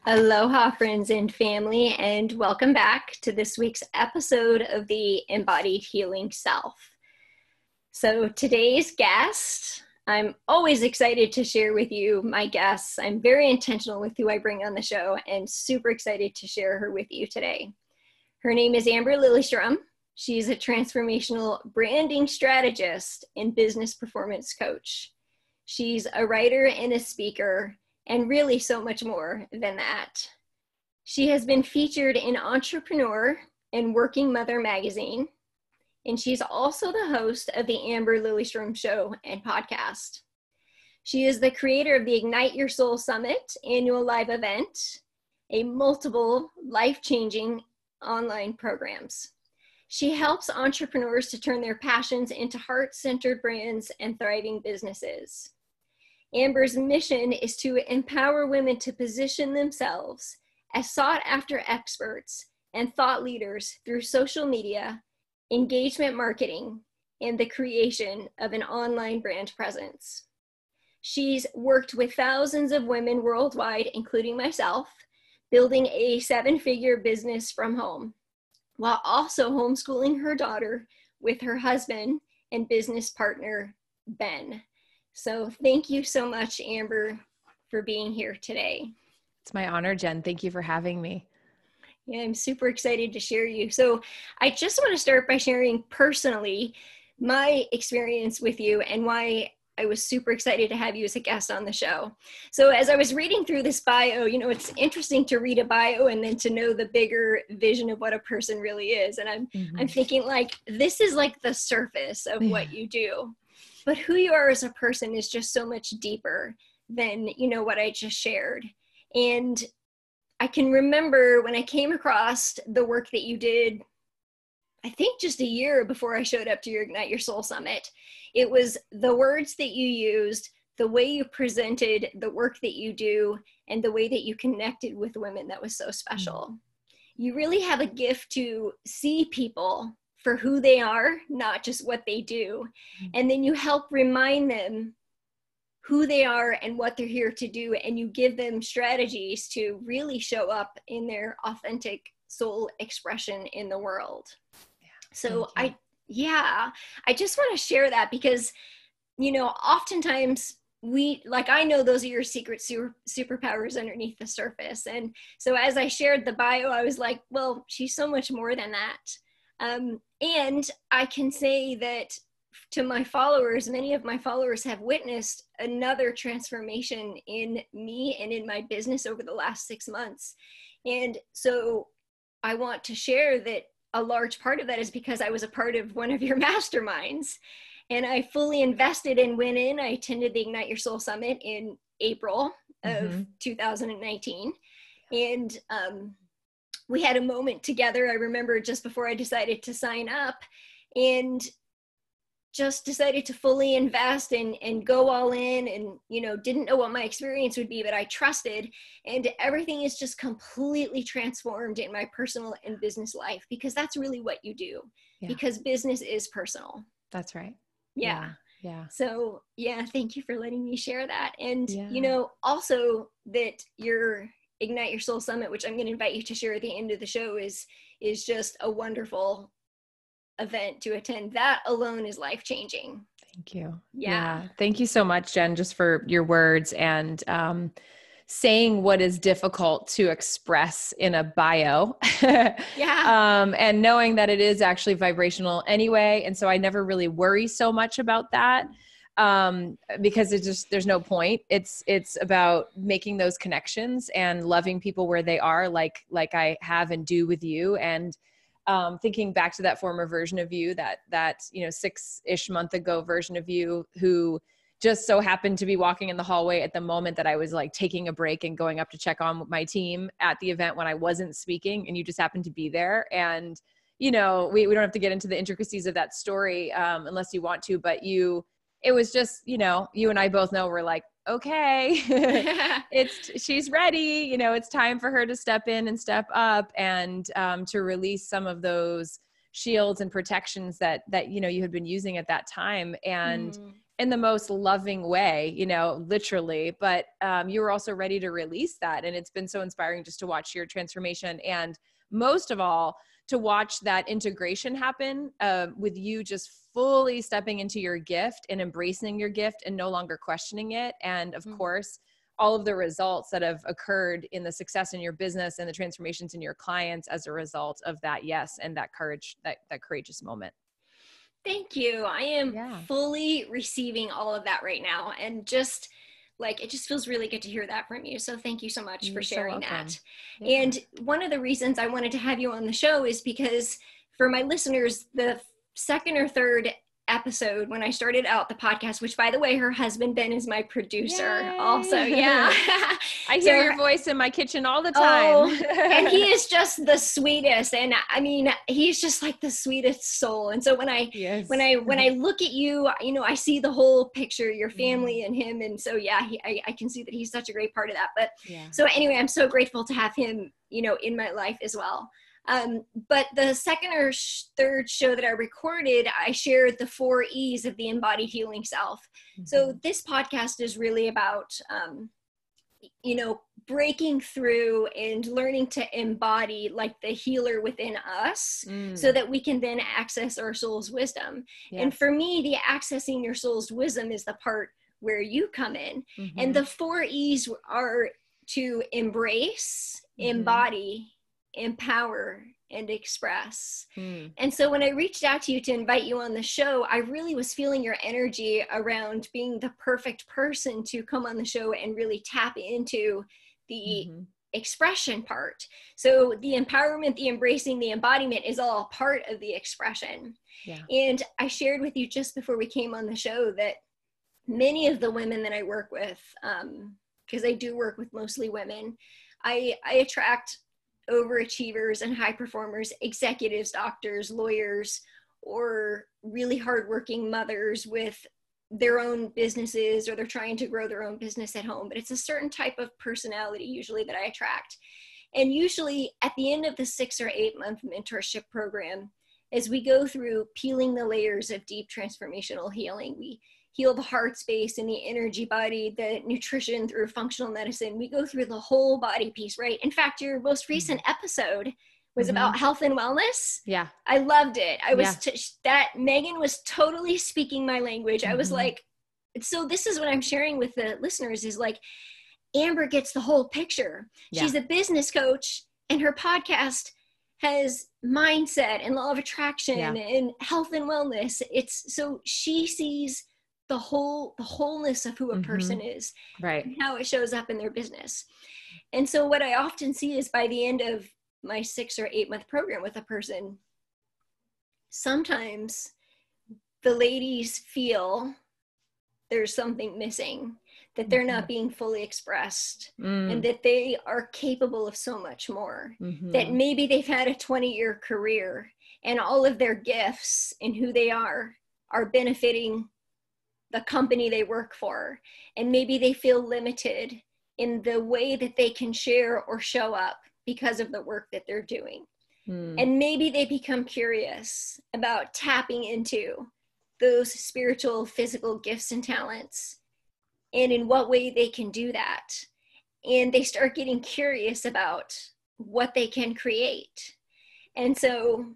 Aloha, friends and family, and welcome back to this week's episode of the Embodied Healing Self. So today's guest, I'm always excited to share with you my guests. I'm very intentional with who I bring on the show and super excited to share her with you today. Her name is Amber Lileystrom. She's a transformational branding strategist and business performance coach. She's a writer and a speaker, and really so much more than that. She has been featured in Entrepreneur and Working Mother magazine, and she's also the host of the Amber Lileystrom show and podcast. She is the creator of the Ignite Your Soul Summit annual live event, a multiple life-changing online programs. She helps entrepreneurs to turn their passions into heart-centered brands and thriving businesses. Amber's mission is to empower women to position themselves as sought-after experts and thought leaders through social media, engagement marketing, and the creation of an online brand presence. She's worked with thousands of women worldwide, including myself, building a 7-figure business from home, while also homeschooling her daughter with her husband and business partner, Ben. So thank you so much, Amber, for being here today. It's my honor, Jen. Thank you for having me. Yeah, I'm super excited to share you. So I just want to start by sharing personally my experience with you and why I was super excited to have you as a guest on the show. So as I was reading through this bio, it's interesting to read a bio and then to know the bigger vision of what a person really is. And I'm thinking this is like the surface of what you do. But who you are as a person is just so much deeper than, what I just shared. And I can remember when I came across the work that you did, I think just a year before I showed up to your Ignite Your Soul Summit. It was the words that you used, the way you presented the work that you do, and the way that you connected with women that was so special. You really have a gift to see people for who they are, not just what they do. And then you help remind them who they are and what they're here to do. And you give them strategies to really show up in their authentic soul expression in the world. Yeah, so I just want to share that because, oftentimes I know those are your secret superpowers underneath the surface. And so as I shared the bio, I was like, well, she's so much more than that. And I can say that to my followers, many of my followers have witnessed another transformation in me and in my business over the last 6 months. And so I want to share that a large part of that is because I was a part of one of your masterminds and I fully invested and went in. I attended the Ignite Your Soul Summit in April of 2019. And, we had a moment together. I remember just before I decided to sign up and just decided to fully invest and go all in and, didn't know what my experience would be, but I trusted, and everything is just completely transformed in my personal and business life because that's really what you do because business is personal. That's right. Yeah. So thank you for letting me share that. And, also that your Ignite Your Soul Summit, which I'm going to invite you to share at the end of the show, is just a wonderful event to attend. That alone is life-changing. Thank you. Yeah. Thank you so much, Jen, just for your words and saying what is difficult to express in a bio. And knowing that it is actually vibrational anyway. And so I never really worry so much about that. Because there's no point. It's about making those connections and loving people where they are, like I have and do with you. And, thinking back to that former version of you, that 6-ish month ago version of you who just so happened to be walking in the hallway at the moment that I was like taking a break and going up to check on my team at the event when I wasn't speaking, and you just happened to be there. And, we don't have to get into the intricacies of that story, unless you want to, but it was just, you and I both know we're like, okay, she's ready. It's time for her to step in and step up and to release some of those shields and protections that you had been using at that time. And in the most loving way, you know, literally, but you were also ready to release that. And it's been so inspiring just to watch your transformation, and most of all, to watch that integration happen with you just fully stepping into your gift and embracing your gift and no longer questioning it. And of course, all of the results that have occurred in the success in your business and the transformations in your clients as a result of that. Yes. And that courage, that courageous moment. Thank you. I am fully receiving all of that right now. And just like, it just feels really good to hear that from you. So thank you so much for sharing that. Yeah. And one of the reasons I wanted to have you on the show is because for my listeners, the second or third episode when I started out the podcast, which by the way, her husband, Ben, is my producer. Yay. Also. Yeah. I hear your voice in my kitchen all the time. Oh, and he is just the sweetest. And I mean, he's just like the sweetest soul. And so when I look at you, you know, I see the whole picture, your family and him. And so, yeah, I can see that he's such a great part of that. But so anyway, I'm so grateful to have him, you know, in my life as well. But the second or third show that I recorded, I shared the 4 E's of the embodied healing self. So this podcast is really about, you know, breaking through and learning to embody like the healer within us so that we can then access our soul's wisdom. Yes. And for me, the accessing your soul's wisdom is the part where you come in. And the 4 E's are to embrace, embody, empower, and express. And so when I reached out to you to invite you on the show, I really was feeling your energy around being the perfect person to come on the show and really tap into the expression part. So the empowerment, the embracing, the embodiment is all part of the expression. Yeah. And I shared with you just before we came on the show that many of the women that I work with, because I do work with mostly women, I attract overachievers and high performers, executives, doctors, lawyers, or really hardworking mothers with their own businesses, or they're trying to grow their own business at home. But it's a certain type of personality usually that I attract. And usually at the end of the 6 or 8 month mentorship program, as we go through peeling the layers of deep transformational healing, we heal the heart space and the energy body, the nutrition through functional medicine. We go through the whole body piece, right? In fact, your most recent episode was about health and wellness. Yeah. I loved it. I was, that Megan was totally speaking my language. I was like, so this is what I'm sharing with the listeners is like, Amber gets the whole picture. Yeah. She's a business coach and her podcast has mindset and law of attraction and health and wellness. It's so she sees the wholeness of who a person is, right, and how it shows up in their business. And so what I often see is by the end of my 6 or 8 month program with a person, sometimes the ladies feel there's something missing, that they're not being fully expressed, and that they are capable of so much more, that maybe they've had a 20-year career and all of their gifts and who they are benefiting the company they work for. And maybe they feel limited in the way that they can share or show up because of the work that they're doing. And maybe they become curious about tapping into those spiritual, physical gifts and talents, and in what way they can do that. And they start getting curious about what they can create. And so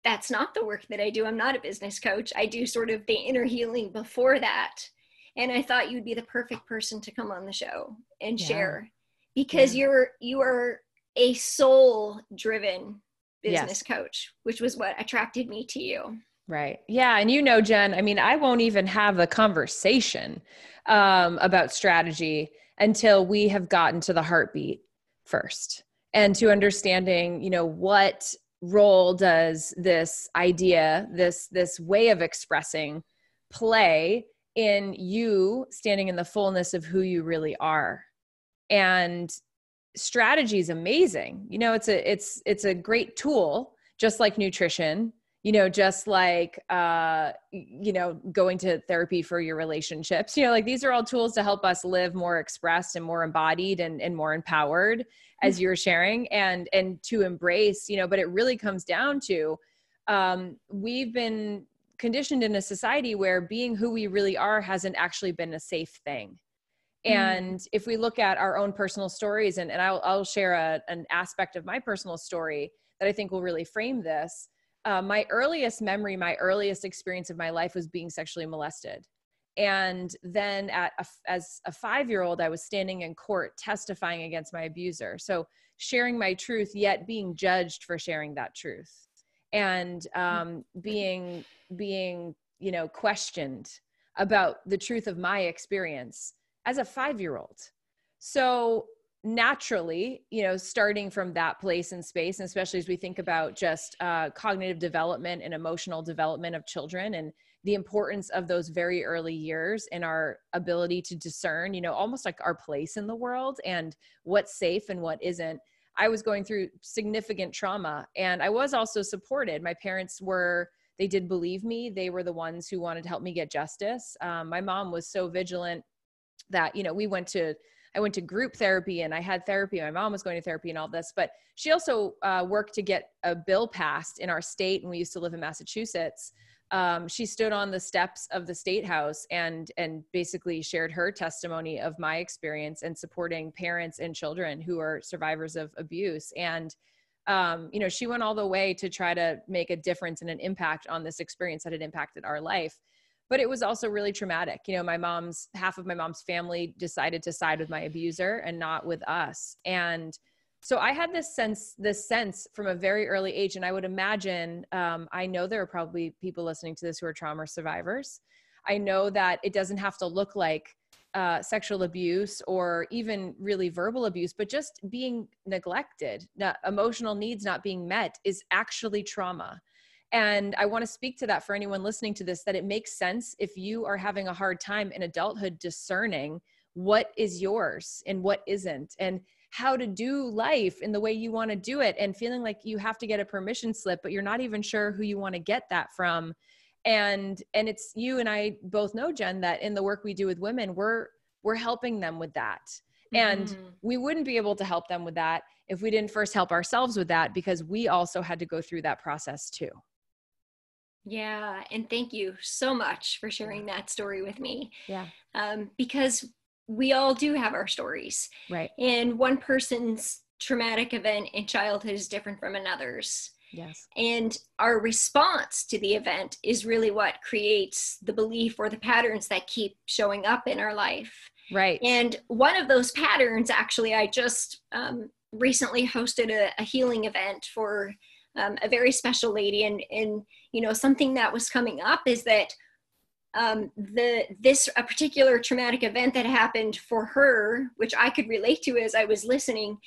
that's not the work that I do. I'm not a business coach. I do sort of the inner healing before that. And I thought you'd be the perfect person to come on the show and share, because you are a soul-driven business coach, which was what attracted me to you. Right. Yeah. And you know, Jen, I mean, I won't even have the conversation about strategy until we have gotten to the heartbeat first, and to understanding, you know, what role does this idea, this way of expressing play in you standing in the fullness of who you really are. And strategy is amazing. You know, it's a great tool, just like nutrition, you know, just like, you know, going to therapy for your relationships, you know, like these are all tools to help us live more expressed and more embodied and more empowered, as you're sharing, and to embrace, you know, but it really comes down to, we've been conditioned in a society where being who we really are hasn't actually been a safe thing. And if we look at our own personal stories, and I'll share an aspect of my personal story that I think will really frame this. My earliest memory, my earliest experience of my life was being sexually molested. And then as a 5-year-old, I was standing in court testifying against my abuser. So sharing my truth, yet being judged for sharing that truth, and being questioned about the truth of my experience as a 5-year-old. So naturally, starting from that place and space, and especially as we think about just cognitive development and emotional development of children, and the importance of those very early years in our ability to discern, almost like our place in the world and what's safe and what isn't. I was going through significant trauma, and I was also supported. My parents they did believe me. They were the ones who wanted to help me get justice. My mom was so vigilant that, I went to group therapy and I had therapy. My mom was going to therapy and all this, but she also worked to get a bill passed in our state. And we used to live in Massachusetts. She stood on the steps of the State House and basically shared her testimony of my experience in supporting parents and children who are survivors of abuse. And, she went all the way to try to make a difference and an impact on this experience that had impacted our life. But it was also really traumatic. Half of my mom's family decided to side with my abuser and not with us. And so I had this sense from a very early age. And I would imagine, I know there are probably people listening to this who are trauma survivors. I know that it doesn't have to look like sexual abuse or even really verbal abuse, but just being neglected, emotional needs not being met is actually trauma. And I want to speak to that for anyone listening to this, that it makes sense if you are having a hard time in adulthood discerning what is yours and what isn't, and how to do life in the way you want to do it, and feeling like you have to get a permission slip, but you're not even sure who you want to get that from. And it's, you and I both know, Jen, that in the work we do with women, we're helping them with that. And we wouldn't be able to help them with that if we didn't first help ourselves with that, because we also had to go through that process too. Yeah. And thank you so much for sharing that story with me. Yeah. Because we all do have our stories. Right. And one person's traumatic event in childhood is different from another's. Yes. And our response to the event is really what creates the belief or the patterns that keep showing up in our life. Right. And one of those patterns, actually, I just recently hosted a healing event for a very special lady. And something that was coming up is that a particular traumatic event that happened for her, which I could relate to as I was listening,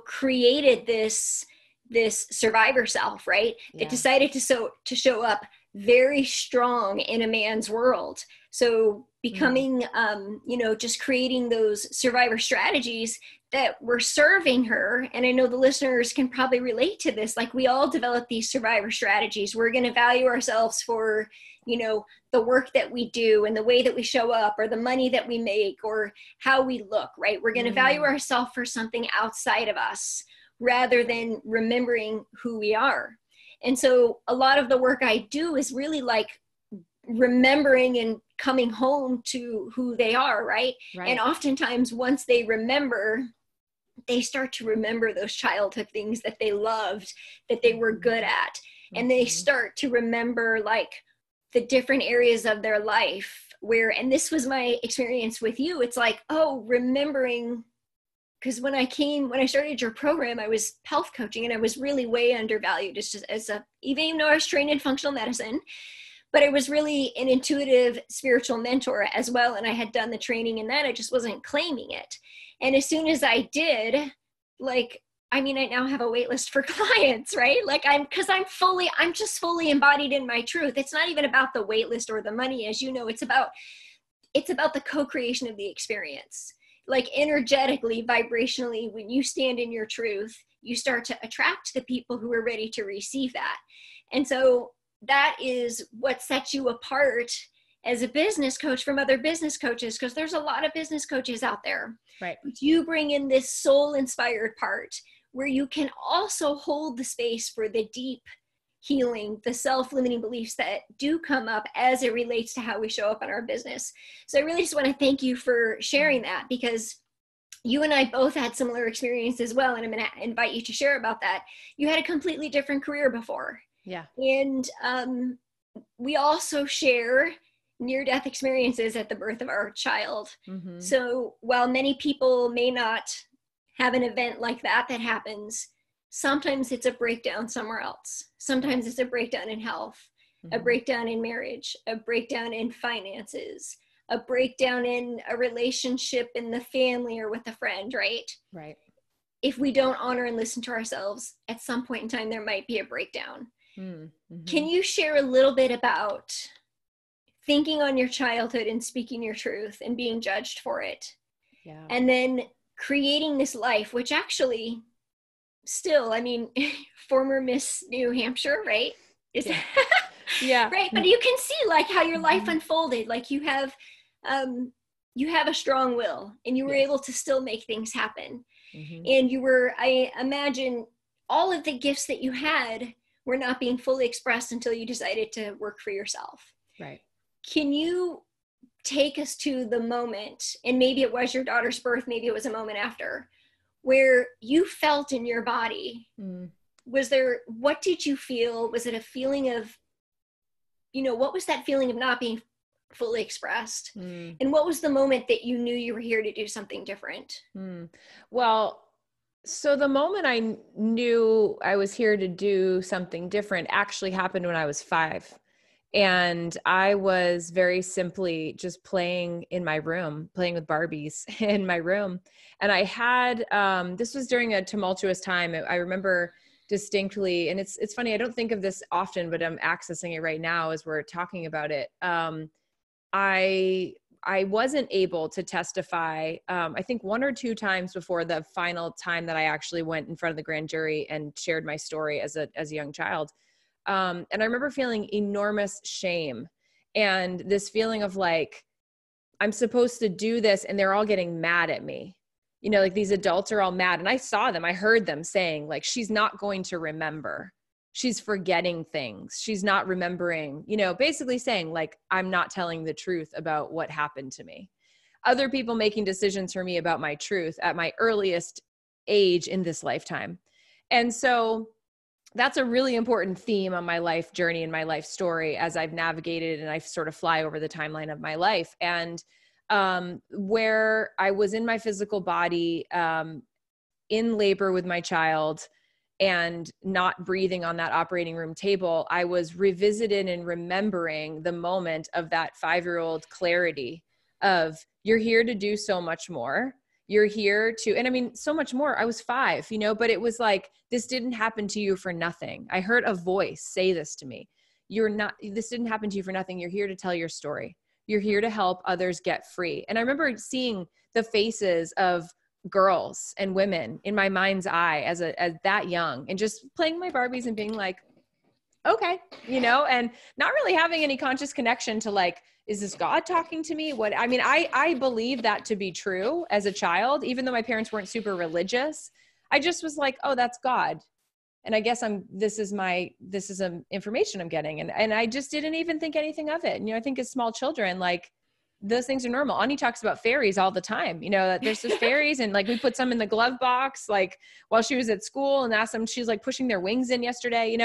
created this survivor self, right? Yeah. It decided to show up very strong in a man's world. So becoming, just creating those survivor strategies that were serving her. And I know the listeners can probably relate to this. Like, we all develop these survivor strategies. We're going to value ourselves for, the work that we do and the way that we show up, or the money that we make, or how we look, right? We're going to value ourselves for something outside of us rather than remembering who we are. And so a lot of the work I do is really like remembering and coming home to who they are, right? And oftentimes once they remember, they start to remember those childhood things that they loved, that they were good at. And they start to remember like the different areas of their life where, and this was my experience with you, it's like, remembering, because when I started your program, I was health coaching and I was really way undervalued even though I was trained in functional medicine, but I was really an intuitive spiritual mentor as well. And I had done the training in that, I just wasn't claiming it. And as soon as I did, I now have a wait list for clients, right? I'm just fully embodied in my truth. It's not even about the wait list or the money, as you know, it's about the co-creation of the experience. Like, energetically, vibrationally, when you stand in your truth, you start to attract the people who are ready to receive that. And so that is what sets you apart as a business coach from other business coaches, because there's a lot of business coaches out there. Right. But you bring in this soul inspired part where you can also hold the space for the deep healing the self-limiting beliefs that do come up as it relates to how we show up in our business. So I really just want to thank you for sharing that, because you and I both had similar experience as well. And I'm going to invite you to share about that. You had a completely different career before. Yeah. And we also share near-death experiences at the birth of our child. Mm-hmm. So while many people may not have an event like that happens, sometimes it's a breakdown somewhere else. Sometimes it's a breakdown in health, a breakdown in marriage, a breakdown in finances, a breakdown in a relationship in the family or with a friend, right? Right. If we don't honor and listen to ourselves, at some point in time, there might be a breakdown. Mm-hmm. Can you share a little bit about thinking on your childhood and speaking your truth and being judged for it? Yeah. And then creating this life, which actually still, I mean, former Miss New Hampshire, right? Yeah. Yeah. Right. But you can see like how your life unfolded. Like you have a strong will, and you were able to still make things happen. And you were, I imagine, all of the gifts that you had were not being fully expressed until you decided to work for yourself. Right. Can you take us to the moment, and maybe it was your daughter's birth, maybe it was a moment after, where you felt in your body? What did you feel? Was it a feeling of, what was that feeling of not being fully expressed? And what was the moment that you knew you were here to do something different? Well, so the moment I knew I was here to do something different actually happened when I was 5. And I was very simply just playing in my room, playing with Barbies in my room. And I had, this was during a tumultuous time. I remember distinctly, and it's funny, I don't think of this often, but I'm accessing it right now as we're talking about it. I wasn't able to testify, I think 1 or 2 times before the final time that I actually went in front of the grand jury and shared my story as a young child. And I remember feeling enormous shame and this feeling of like, I'm supposed to do this and they're all getting mad at me. Like these adults are all mad. And I saw them, I heard them saying like, she's not going to remember. She's forgetting things. She's not remembering, basically saying like, I'm not telling the truth about what happened to me. Other people making decisions for me about my truth at my earliest age in this lifetime. And so that's a really important theme on my life journey and my life story as I've navigated and I sort of fly over the timeline of my life. And where I was in my physical body, in labor with my child and not breathing on that operating room table, I was revisited and remembering the moment of that 5-year-old clarity of, you're here to do so much more. You're here to, and I mean, so much more. I was 5, but it was like, this didn't happen to you for nothing. I heard a voice say this to me. This didn't happen to you for nothing. You're here to tell your story. You're here to help others get free. And I remember seeing the faces of girls and women in my mind's eye as that young, and just playing my Barbies and being like, okay, and not really having any conscious connection to like, is this God talking to me? I believe that to be true as a child, even though my parents weren't super religious. I just was like, oh, that's God. And I guess this is information I'm getting. And I just didn't even think anything of it. And, I think as small children, like those things are normal. Ani talks about fairies all the time, that there's just fairies, and like we put some in the glove box, like while she was at school, and asked them, she's like pushing their wings in yesterday,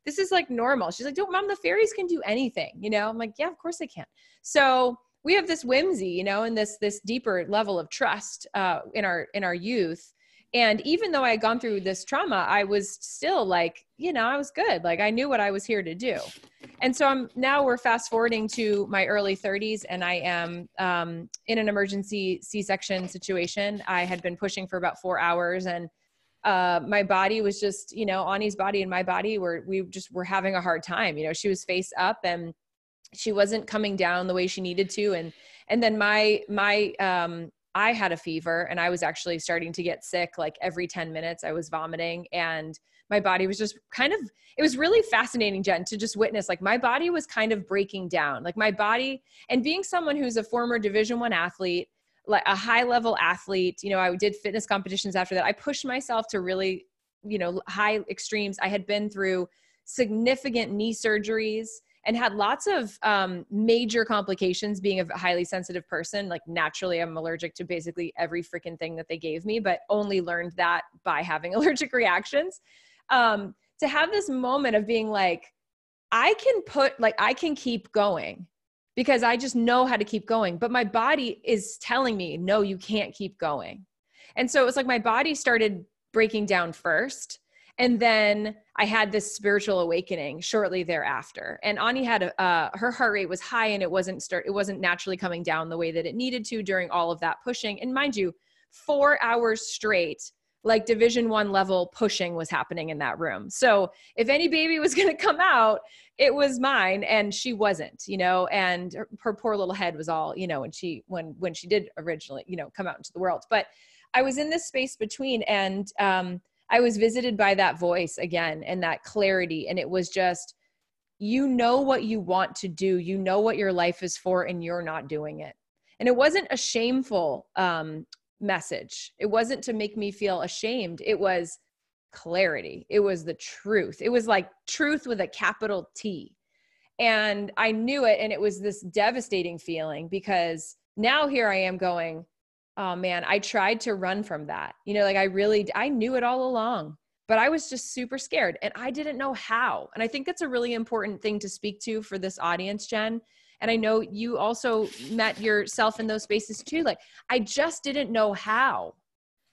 this is like normal. She's like, Mom, the fairies can do anything, I'm like, yeah, of course they can. So we have this whimsy, and this deeper level of trust, in our youth. And even though I had gone through this trauma, I was still like, I was good. Like I knew what I was here to do. And so we're fast forwarding to my early 30s, and I am in an emergency C-section situation. I had been pushing for about 4 hours, and my body was just, Ani's body and my body were having a hard time. She was face up and she wasn't coming down the way she needed to. And then I had a fever, and I was actually starting to get sick. Like every 10 minutes I was vomiting, and my body was just it was really fascinating, Jen, to just witness, like my body was kind of breaking down, like my body, and being someone who's a former Division I athlete, like a high level athlete, I did fitness competitions after that. I pushed myself to really, high extremes. I had been through significant knee surgeries, and had lots of major complications being a highly sensitive person. Like naturally, I'm allergic to basically every freaking thing that they gave me, but only learned that by having allergic reactions. To have this moment of being like, I can keep going because I just know how to keep going, but my body is telling me, no, you can't keep going. And so it was like my body started breaking down first. And then I had this spiritual awakening shortly thereafter. And Ani had her heart rate was high, and it wasn't naturally coming down the way that it needed to during all of that pushing. And mind you, 4 hours straight, like Division I level pushing was happening in that room. So if any baby was going to come out, it was mine, and she wasn't, and her poor little head was all, when she did originally, come out into the world. But I was in this space between, and I was visited by that voice again and that clarity. And it was just, what you want to do, what your life is for, and you're not doing it. And it wasn't a shameful message. It wasn't to make me feel ashamed. It was clarity. It was the truth. It was like truth with a capital T. And I knew it. And it was this devastating feeling, because now here I am going, oh man, I tried to run from that. I knew it all along, but I was just super scared and I didn't know how. And I think that's a really important thing to speak to for this audience, Jen. And I know you also met yourself in those spaces too. Like, I just didn't know how.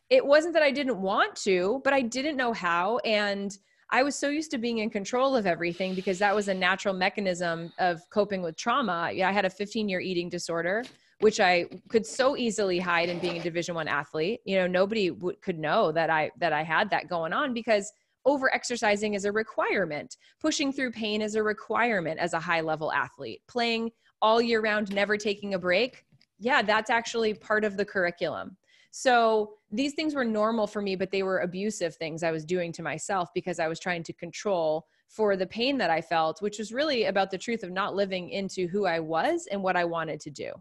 It wasn't that I didn't want to, but I didn't know how. And I was so used to being in control of everything because that was a natural mechanism of coping with trauma. I had a 15-year eating disorder, which I could so easily hide in being a Division I athlete. Nobody could know that I had that going on, because over-exercising is a requirement. Pushing through pain is a requirement as a high-level athlete. Playing all year round, never taking a break. Yeah, that's actually part of the curriculum. So these things were normal for me, but they were abusive things I was doing to myself because I was trying to control for the pain that I felt, which was really about the truth of not living into who I was and what I wanted to do.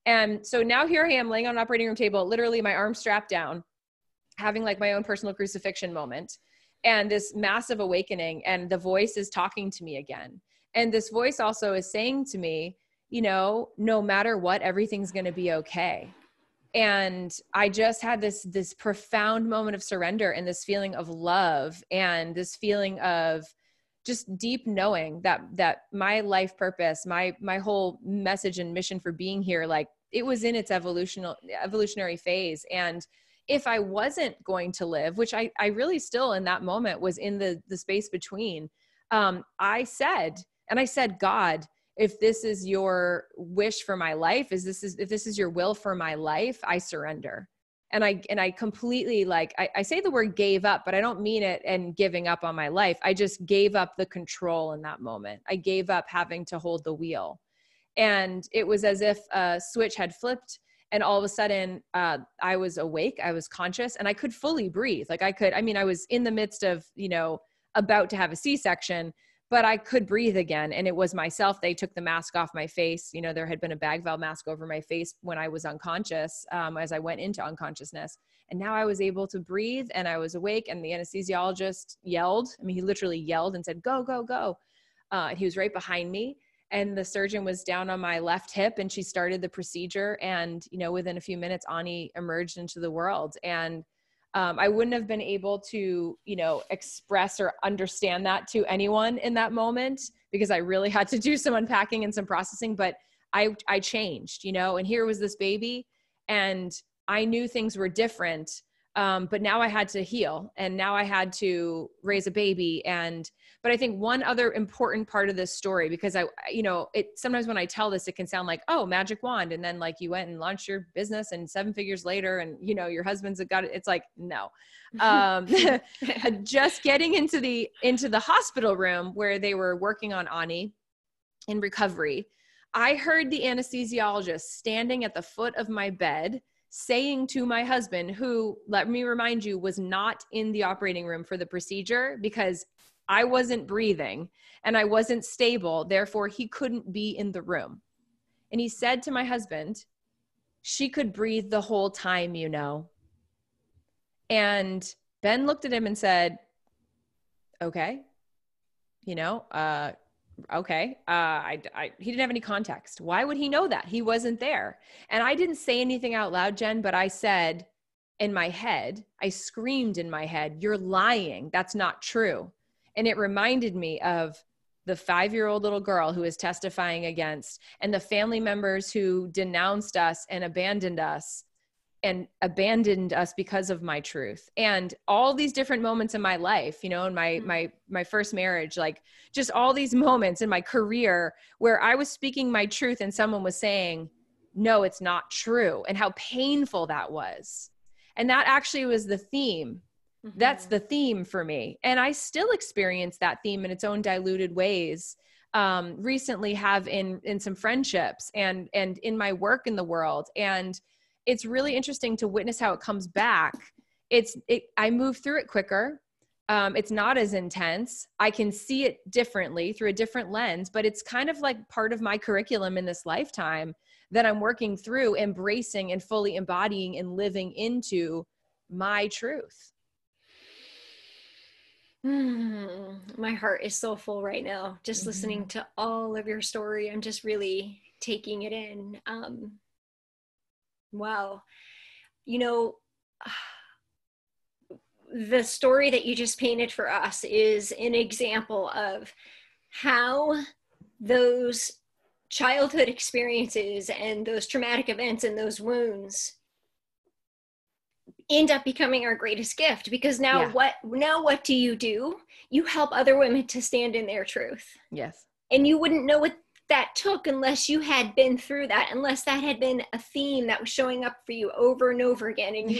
And so now here I am laying on an operating room table, literally my arms strapped down, having like my own personal crucifixion moment, and this massive awakening. And the voice is talking to me again. And this voice also is saying to me, no matter what, everything's going to be okay. And I just had this profound moment of surrender and this feeling of love and this feeling of just deep knowing that my life purpose, my whole message and mission for being here, like it was in its evolutionary phase. And if I wasn't going to live, which I really still in that moment was in the space between, I said, God, if this is your wish for my life, if this is your will for my life, I surrender. And I completely, like, I say the word gave up, but I don't mean it and giving up on my life. I just gave up the control in that moment. I gave up having to hold the wheel. And it was as if a switch had flipped, and all of a sudden I was awake, I was conscious, and I could fully breathe. Like I was in the midst of, about to have a C-section, but I could breathe again. And it was myself. They took the mask off my face. There had been a bag valve mask over my face when I was unconscious, as I went into unconsciousness. And now I was able to breathe and I was awake, and the anesthesiologist yelled. He literally yelled and said, go, go, go. And he was right behind me. And the surgeon was down on my left hip, and she started the procedure. And, within a few minutes, Ani emerged into the world. And I wouldn't have been able to, express or understand that to anyone in that moment, because I really had to do some unpacking and some processing, but I changed, and here was this baby, and I knew things were different. But now I had to heal, and now I had to raise a baby. But I think one other important part of this story, because sometimes when I tell this, it can sound like, oh, magic wand. And then like you went and launched your business and 7 figures later, and your husband's got it. It's like, no, just getting into the hospital room where they were working on Ani in recovery. I heard the anesthesiologist standing at the foot of my bed saying to my husband, who, let me remind you, was not in the operating room for the procedure because I wasn't breathing and I wasn't stable. Therefore, he couldn't be in the room. And he said to my husband, she could breathe the whole time, And Ben looked at him and said, okay. you know, okay. He didn't have any context. Why would he know that? He wasn't there. And I didn't say anything out loud, Jen, but I said in my head, I screamed in my head, "You're lying. That's not true." And it reminded me of the 5-year-old little girl who is testifying against, and the family members who denounced us and abandoned us because of my truth. And all these different moments in my life, you know, in my first marriage, like just all these moments in my career where I was speaking my truth and someone was saying, "No, it's not true," and how painful that was. And that actually was the theme. Mm-hmm. That's the theme for me. And I still experience that theme in its own diluted ways. Recently have in some friendships and in my work in the world. And it's really interesting to witness how it comes back. I move through it quicker. It's not as intense. I can see it differently through a different lens, but it's kind of like part of my curriculum in this lifetime that I'm working through, embracing and fully embodying and living into my truth. My heart is so full right now, just listening to all of your story. I'm just really taking it in. Wow. You know, the story that you just painted for us is an example of how those childhood experiences and those traumatic events and those wounds end up becoming our greatest gift, because now what do? You help other women to stand in their truth. Yes. And you wouldn't know what that took unless you had been through that, unless that had been a theme that was showing up for you over and over again. And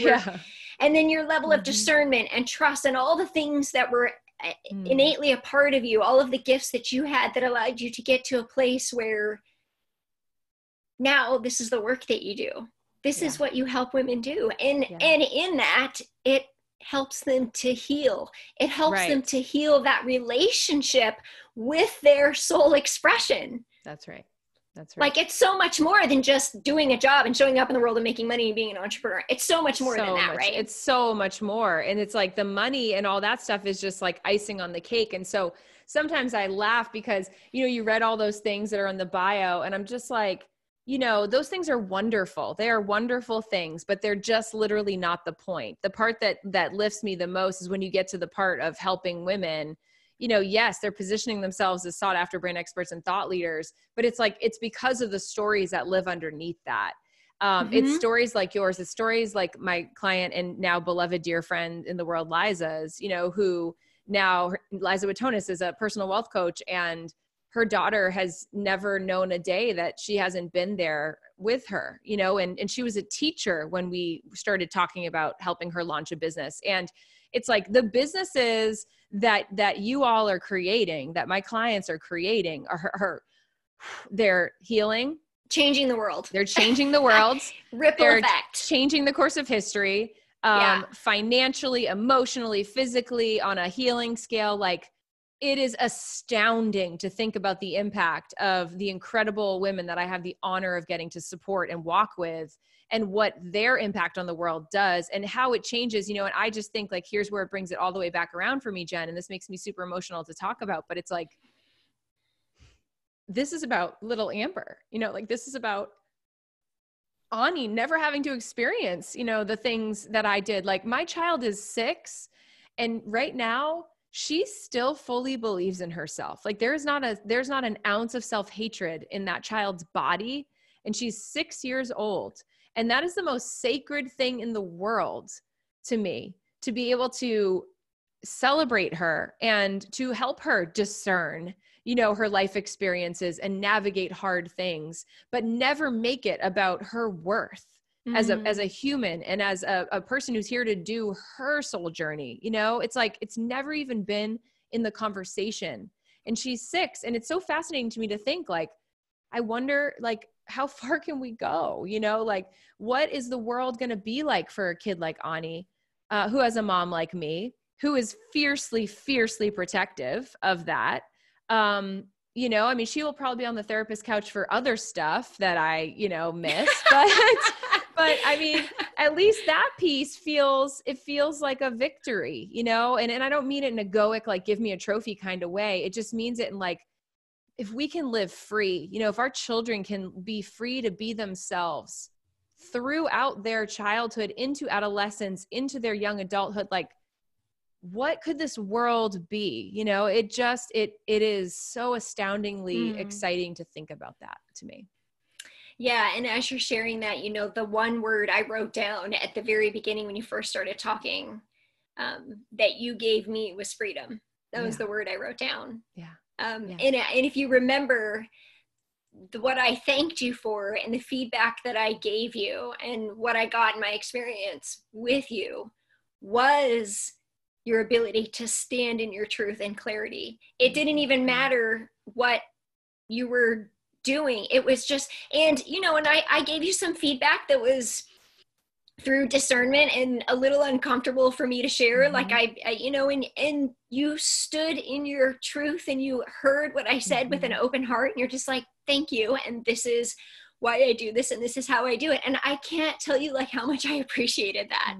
and then your level of discernment and trust and all the things that were innately a part of you, all of the gifts that you had that allowed you to get to a place where now this is the work that you do. This is what you help women do. And in that, it helps them to heal. It helps them to heal that relationship with their soul expression. That's right. That's right. Like, it's so much more than just doing a job and showing up in the world and making money and being an entrepreneur. It's so much more than that, right? It's so much more. And it's like the money and all that stuff is just like icing on the cake. And so sometimes I laugh because, you know, you read all those things that are in the bio and I'm just like, you know, those things are wonderful. They are wonderful things, but they're just literally not the point. The part that lifts me the most is when you get to the part of helping women. You know, yes, they're positioning themselves as sought after brand experts and thought leaders, but it's like, it's because of the stories that live underneath that. It's stories like yours. It's stories like my client and now beloved dear friend in the world, Liza's, you know, who now Liza Watonis is a personal wealth coach, and her daughter has never known a day that she hasn't been there with her, you know, and she was a teacher when we started talking about helping her launch a business. And it's like the businesses that you all are creating, that my clients are creating, are they're healing. Changing the world. They're changing the world. Ripple effect. Changing the course of history, financially, emotionally, physically, on a healing scale. Like, it is astounding to think about the impact of the incredible women that I have the honor of getting to support and walk with, and what their impact on the world does and how it changes, you know. And I just think, like, here's where it brings it all the way back around for me, Jen. And this makes me super emotional to talk about, but it's like, this is about little Amber, you know, like this is about Ani never having to experience, you know, the things that I did. Like, my child is 6, and right now she still fully believes in herself. Like, there's not an ounce of self-hatred in that child's body. And she's 6 years old. And that is the most sacred thing in the world to me, to be able to celebrate her and to help her discern, you know, her life experiences and navigate hard things, but never make it about her worth as a human and as a person who's here to do her soul journey. You know, it's like, it's never even been in the conversation, and she's 6. And it's so fascinating to me to think, like, I wonder, like, how far can we go? You know, like, what is the world going to be like for a kid like Ani, who has a mom like me, who is fiercely, fiercely protective of that. You know, I mean, she will probably be on the therapist couch for other stuff that I, you know, miss, But I mean, at least that piece feels like a victory, you know? And I don't mean it in a egoic, like give me a trophy kind of way. It just means it in like, if we can live free, you know, if our children can be free to be themselves throughout their childhood into adolescence, into their young adulthood, like what could this world be? You know, it is so astoundingly exciting to think about that to me. Yeah. And as you're sharing that, you know, the one word I wrote down at the very beginning when you first started talking that you gave me was freedom. That was the word I wrote down. Yeah. And if you remember, what I thanked you for and the feedback that I gave you and what I got in my experience with you was your ability to stand in your truth and clarity. It didn't even matter what you were doing. It was just, and, you know, and I gave you some feedback that was through discernment and a little uncomfortable for me to share. Like I you know, and you stood in your truth and you heard what I said with an open heart, and you're just like, thank you. And this is why I do this. And this is how I do it. And I can't tell you like how much I appreciated that.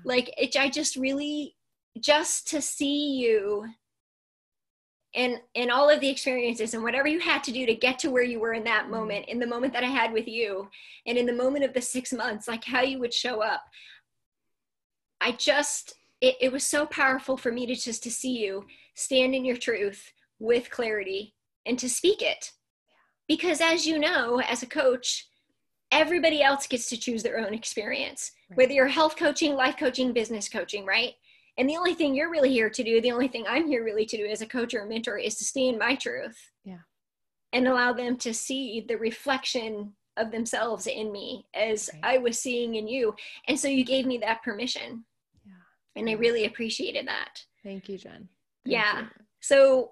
Like I just really, just to see you and all of the experiences and whatever you had to do to get to where you were in that moment, in the moment that I had with you, and in the moment of the 6 months, like how you would show up. I just, it was so powerful for me to just to see you stand in your truth with clarity and to speak it. Because as you know, as a coach, everybody else gets to choose their own experience, whether you're health coaching, life coaching, business coaching, right? And the only thing you're really here to do, the only thing I'm here really to do as a coach or a mentor is to stay in my truth. And allow them to see the reflection of themselves in me as I was seeing in you. And so you gave me that permission. And I really appreciated that. Thank you, Jen. Thank you. So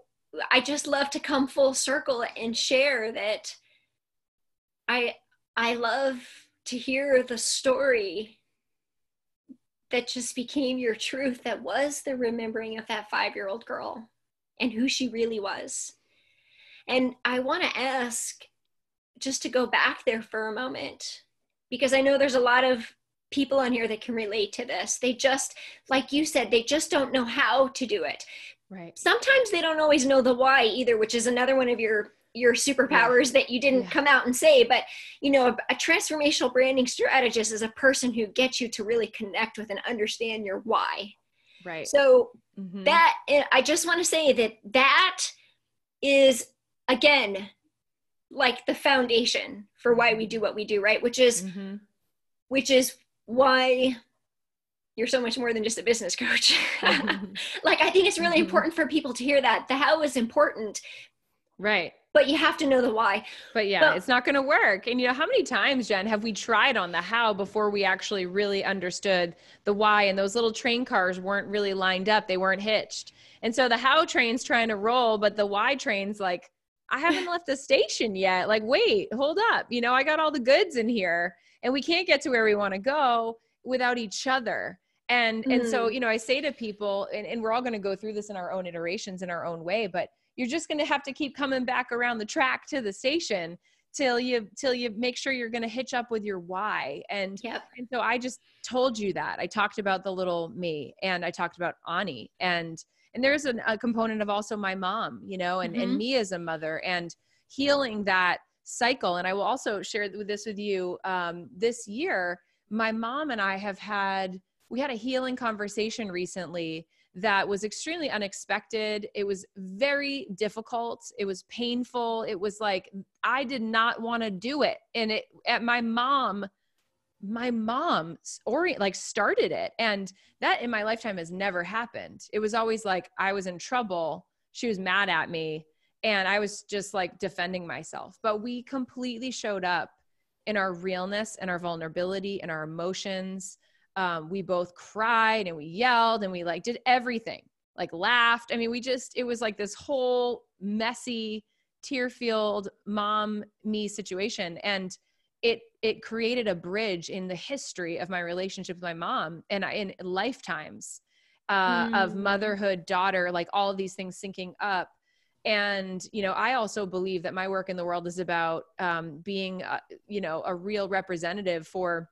I just love to come full circle and share that I love to hear the story that just became your truth, that was the remembering of that 5-year-old girl and who she really was. And I want to ask, just to go back there for a moment, because I know there's a lot of people on here that can relate to this. They just, like you said, they just don't know how to do it. Sometimes they don't always know the why either, which is another one of your superpowers that you didn't come out and say. But, you know, a transformational branding strategist is a person who gets you to really connect with and understand your why. So that, I just want to say that is, again, like the foundation for why we do what we do, right? Which is why you're so much more than just a business coach. Like, I think it's really important for people to hear that. The how is important. But you have to know the why. But it's not going to work. And you know, how many times, Jen, have we tried on the how before we actually really understood the why? And those little train cars weren't really lined up. They weren't hitched. And so the how train's trying to roll, but the why train's like, I haven't left the station yet. Like, wait, hold up. You know, I got all the goods in here and we can't get to where we want to go without each other. And so, you know, I say to people, and we're all going to go through this in our own iterations in our own way, but you're just going to have to keep coming back around the track to the station till you make sure you're going to hitch up with your why. And so I just told you that. I talked about the little me, and I talked about Ani, and there's a component of also my mom, you know, and me as a mother, and healing that cycle. And I will also share this with you. This year, my mom and I we had a healing conversation recently that was extremely unexpected. It was very difficult. It was painful. It was like, I did not want to do it. And my mom started it. And that in my lifetime has never happened. It was always like, I was in trouble. She was mad at me. And I was just like defending myself. But we completely showed up in our realness and our vulnerability and our emotions. We both cried and we yelled and we like did everything, like laughed. I mean, it was like this whole messy, tear-filled mom, me situation. And it created a bridge in the history of my relationship with my mom and in lifetimes of motherhood, daughter, like all of these things syncing up. And, I also believe that my work in the world is about being, a real representative for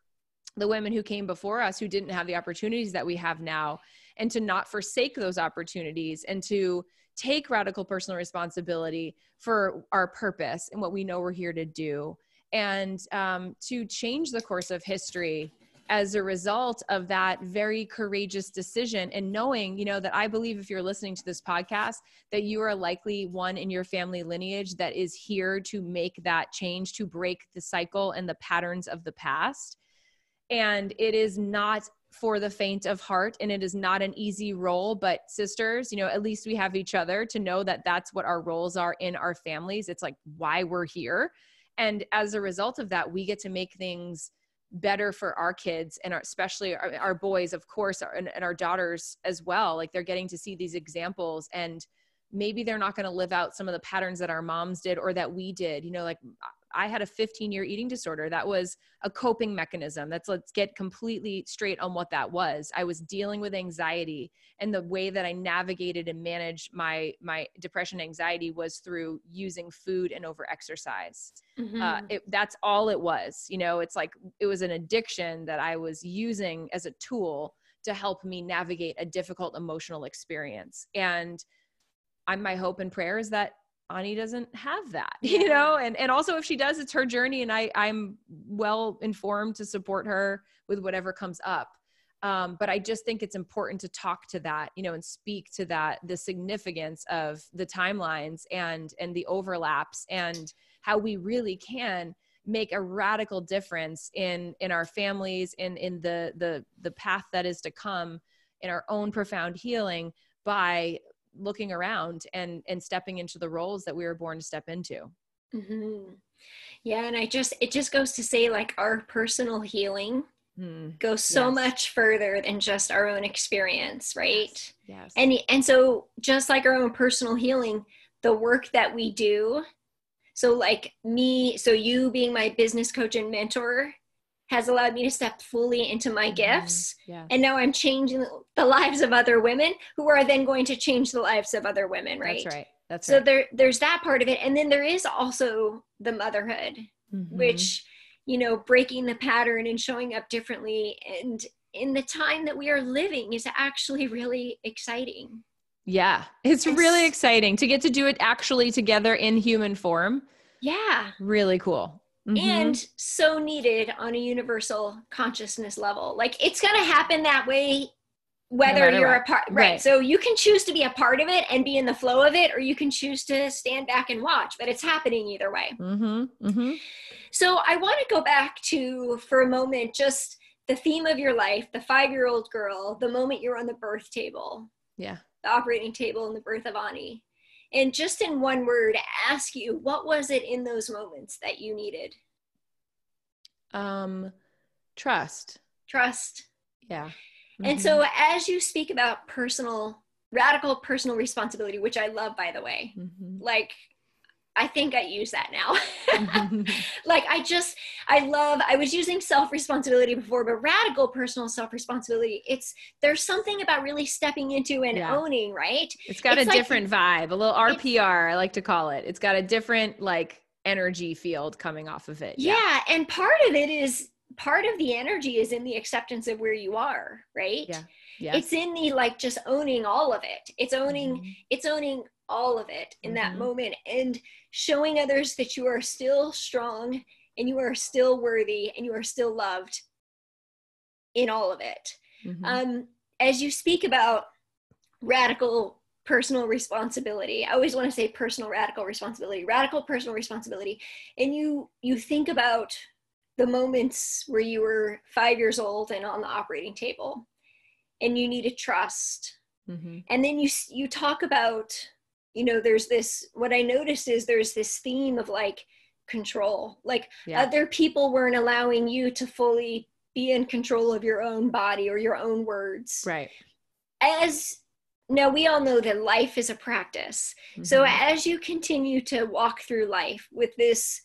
the women who came before us, who didn't have the opportunities that we have now, and to not forsake those opportunities, and to take radical personal responsibility for our purpose and what we know we're here to do, and to change the course of history as a result of that very courageous decision. And knowing, that I believe, if you're listening to this podcast, that you are likely one in your family lineage that is here to make that change, to break the cycle and the patterns of the past. And it is not for the faint of heart, and it is not an easy role, but sisters, at least we have each other to know that that's what our roles are in our families. It's like why we're here. And as a result of that, we get to make things better for our kids, and especially our boys, of course, and our daughters as well. Like, they're getting to see these examples, and maybe they're not going to live out some of the patterns that our moms did or that we did. Like, I had a 15-year eating disorder. That was a coping mechanism. Let's get completely straight on what that was. I was dealing with anxiety, and the way that I navigated and managed my depression and anxiety was through using food and over exercise. That's all it was. It's like, it was an addiction that I was using as a tool to help me navigate a difficult emotional experience. And my hope and prayer is that Ani doesn't have that, and also if she does, it's her journey, and I'm well informed to support her with whatever comes up. But I just think it's important to talk to that, and speak to that, the significance of the timelines and the overlaps, and how we really can make a radical difference in our families, in the path that is to come, in our own profound healing, by looking around and stepping into the roles that we were born to step into. Mm-hmm. Yeah. And it just goes to say, like, our personal healing goes so much further than just our own experience. Right. Yes. And so just like our own personal healing, the work that we do. So you being my business coach and mentor has allowed me to step fully into my gifts. Yes. And now I'm changing the lives of other women, who are then going to change the lives of other women, right? That's right. That's so right. There's that part of it. And then there is also the motherhood, which, breaking the pattern and showing up differently, and in the time that we are living, is actually really exciting. Yeah. It's really exciting to get to do it actually together in human form. Yeah. Really cool. And so needed on a universal consciousness level. Like, it's going to happen that way, whether you're a part, right? So you can choose to be a part of it and be in the flow of it, or you can choose to stand back and watch, but it's happening either way. So I want to go back to, for a moment, just the theme of your life, the 5-year-old girl, the moment you're on the birth table, the operating table, and the birth of Ani. And just in one word, ask you, what was it in those moments that you needed? Trust. Yeah. And so as you speak about radical personal responsibility, which I love, by the way, like, I think I use that now. Like, I was using self-responsibility before, but radical personal self-responsibility, there's something about really stepping into and owning, right? It's got a different vibe, a little RPR, I like to call it. It's got a different, like, energy field coming off of it. Yeah. And part of the energy is in the acceptance of where you are, right? Yeah. It's in the, like, just owning all of it. It's owning all of it in that moment, and showing others that you are still strong, and you are still worthy, and you are still loved in all of it. As you speak about radical personal responsibility, I always want to say radical personal responsibility. And you think about the moments where you were 5 years old and on the operating table, and you needed trust. And then you talk about, there's this, what I noticed is there's this theme of, like, control, like other people weren't allowing you to fully be in control of your own body or your own words. Right. Now, we all know that life is a practice. So as you continue to walk through life with this,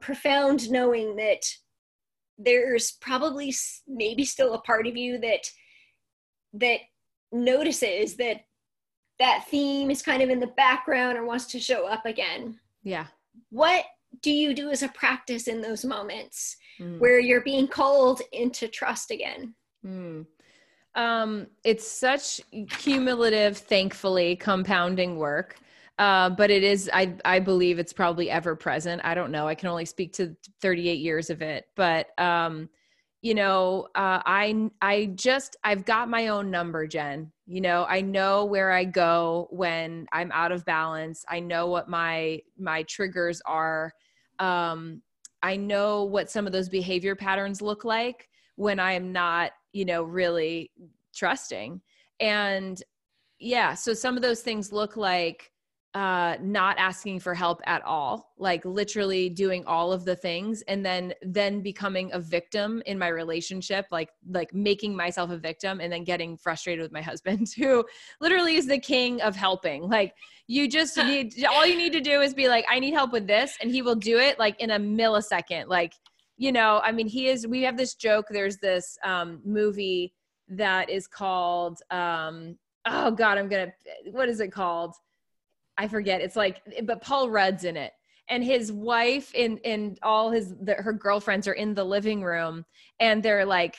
profound knowing that there's probably maybe still a part of you that notices that that theme is kind of in the background or wants to show up again. Yeah. What do you do as a practice in those moments where you're being called into trust again? It's such cumulative, thankfully, compounding work. But it is, I believe it's probably ever present. I don't know. I can only speak to 38 years of it, but, you know, I've got my own number, Jen. You know, I know where I go when I'm out of balance. I know what my triggers are. I know what some of those behavior patterns look like when I am not, you know, really trusting. And yeah, so some of those things look like not asking for help at all, like literally doing all of the things and then becoming a victim in my relationship, like making myself a victim and then getting frustrated with my husband, who literally is the king of helping. Like you just need, all you need to do is be like, I need help with this. And he will do it like in a millisecond. Like, you know, I mean, we have this joke. There's this movie that is called, oh God, what is it called? I forget. It's like, but Paul Rudd's in it, and his wife and all her girlfriends are in the living room, and they're like,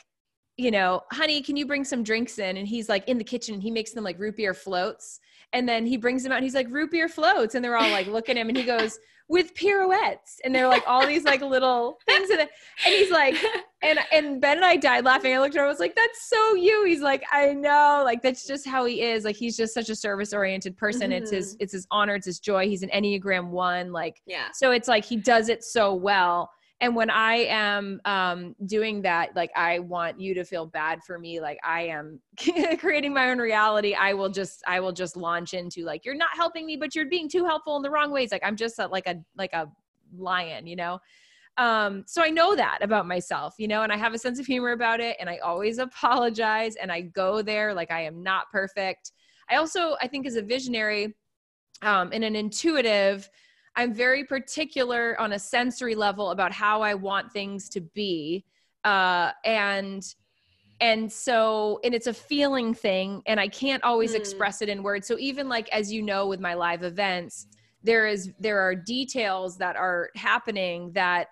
you know, honey, can you bring some drinks in? And he's like in the kitchen, and he makes them like root beer floats. And then he brings them out and he's like, root beer floats. And they're all like, look at him. And he goes, with pirouettes. And they're like all these like little things. And he's like, and Ben and I died laughing. I looked at her, I was like, that's so you. He's like, I know, like, that's just how he is. Like, he's just such a service oriented person. It's his honor. It's his joy. He's an Enneagram 1. Like, yeah. So it's like, he does it so well. And when I am doing that, like, I want you to feel bad for me. Like, I am creating my own reality. I will just launch into like, you're not helping me, but you're being too helpful in the wrong ways. Like, I'm just like a lion, you know? So I know that about myself, you know, and I have a sense of humor about it, and I always apologize, and I go there. Like, I am not perfect. I think as a visionary, and an intuitive, I'm very particular on a sensory level about how I want things to be. And it's a feeling thing, and I can't always express it in words. So even like, as you know, with my live events, there are details that are happening that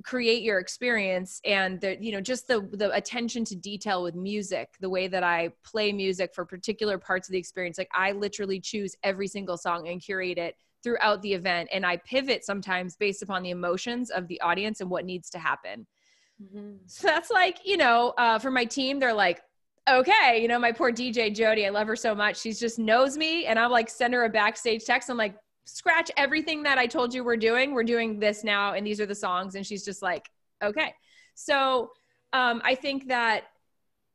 create your experience. And just the attention to detail with music, the way that I play music for particular parts of the experience. Like, I literally choose every single song and curate it throughout the event. And I pivot sometimes based upon the emotions of the audience and what needs to happen. Mm-hmm. So that's like, for my team, they're like, okay, my poor DJ Jody, I love her so much. She just knows me. And I'm like, send her a backstage text. I'm like, scratch everything that I told you we're doing. We're doing this now. And these are the songs. And she's just like, okay. So I think that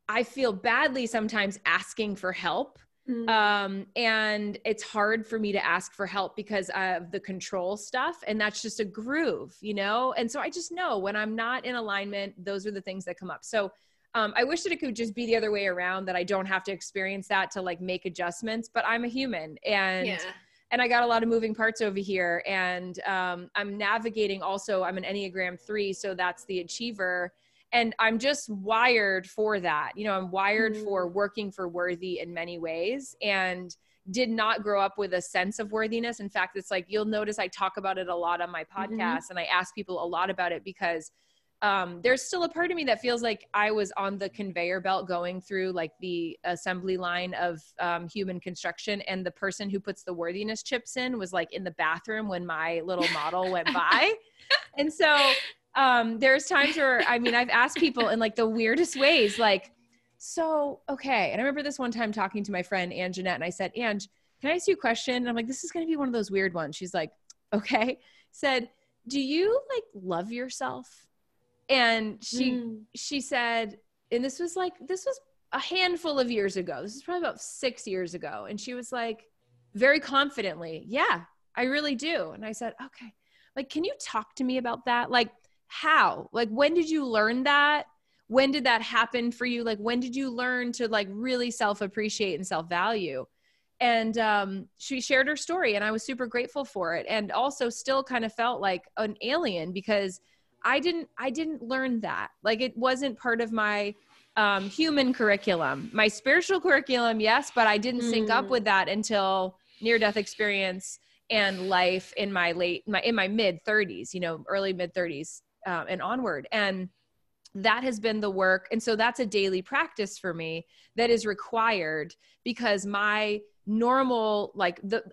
I feel badly sometimes asking for help. And it's hard for me to ask for help because of the control stuff. And that's just a groove, And so I just know when I'm not in alignment, those are the things that come up. So I wish that it could just be the other way around, that I don't have to experience that to like make adjustments, but I'm a human, and I got a lot of moving parts over here. And I'm navigating also, I'm an Enneagram 3. So that's the achiever. And I'm just wired for that. I'm wired for working for worthy in many ways, and did not grow up with a sense of worthiness. In fact, it's like, you'll notice I talk about it a lot on my podcast, and I ask people a lot about it because there's still a part of me that feels like I was on the conveyor belt going through like the assembly line of human construction. And the person who puts the worthiness chips in was like in the bathroom when my little model went by. And so there's times where, I've asked people in like the weirdest ways, like, so, okay. And I remember this one time talking to my friend, Ann Jeanette, and I said, Ann, can I ask you a question? And I'm like, this is going to be one of those weird ones. She's like, okay. Said, do you like love yourself? And she said, and this was a handful of years ago. This is probably about 6 years ago. And she was like, very confidently, yeah, I really do. And I said, okay, like, can you talk to me about that? Like, how? Like, when did you learn that? When did that happen for you? Like, when did you learn to like really self-appreciate and self-value? And she shared her story, and I was super grateful for it. And also still kind of felt like an alien because I didn't learn that. Like, it wasn't part of my human curriculum. My spiritual curriculum, yes, but I didn't sync up with that until near-death experience and life in my mid 30s, early mid 30s, and onward. And that has been the work. And so that's a daily practice for me that is required, because my normal,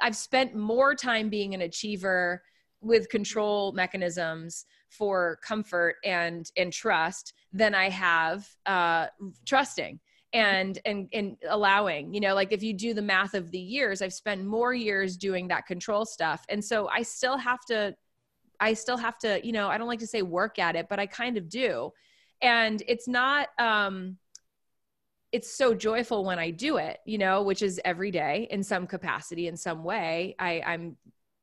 I've spent more time being an achiever with control mechanisms for comfort and trust than I have trusting and allowing. If you do the math of the years, I've spent more years doing that control stuff. And so I still have to, I don't like to say work at it, but I kind of do. And it's not, it's so joyful when I do it, which is every day in some capacity, in some way. I'm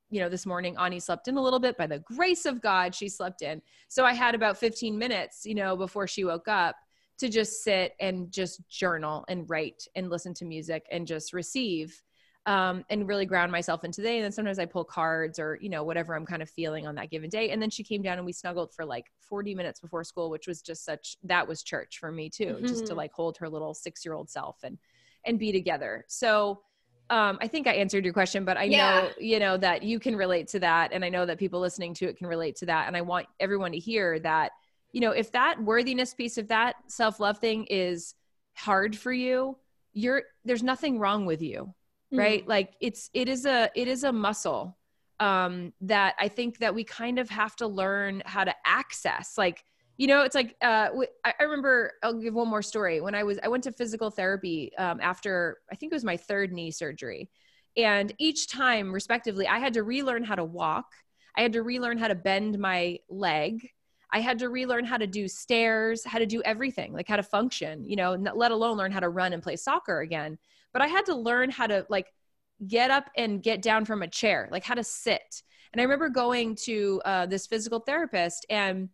this morning, Ani slept in a little bit. By the grace of God, she slept in. So I had about 15 minutes, before she woke up, to just sit and just journal and write and listen to music and just receive, and really ground myself into the day. And then sometimes I pull cards or, whatever I'm kind of feeling on that given day. And then she came down and we snuggled for 40 minutes before school, which was just that was church for me too, just to hold her little 6-year-old self and be together. So I think I answered your question, but I know, that you can relate to that. And I know that people listening to it can relate to that. And I want everyone to hear that, if that worthiness piece, if that self-love thing is hard for you, there's nothing wrong with you, right? It is a muscle, that I think that we kind of have to learn how to access. I remember, I'll give one more story. When I went to physical therapy, after, I think it was my 3rd knee surgery. And each time respectively, I had to relearn how to walk. I had to relearn how to bend my leg. I had to relearn how to do stairs, how to do everything, how to function, let alone learn how to run and play soccer again. But I had to learn how to get up and get down from a chair, how to sit. And I remember going to this physical therapist, and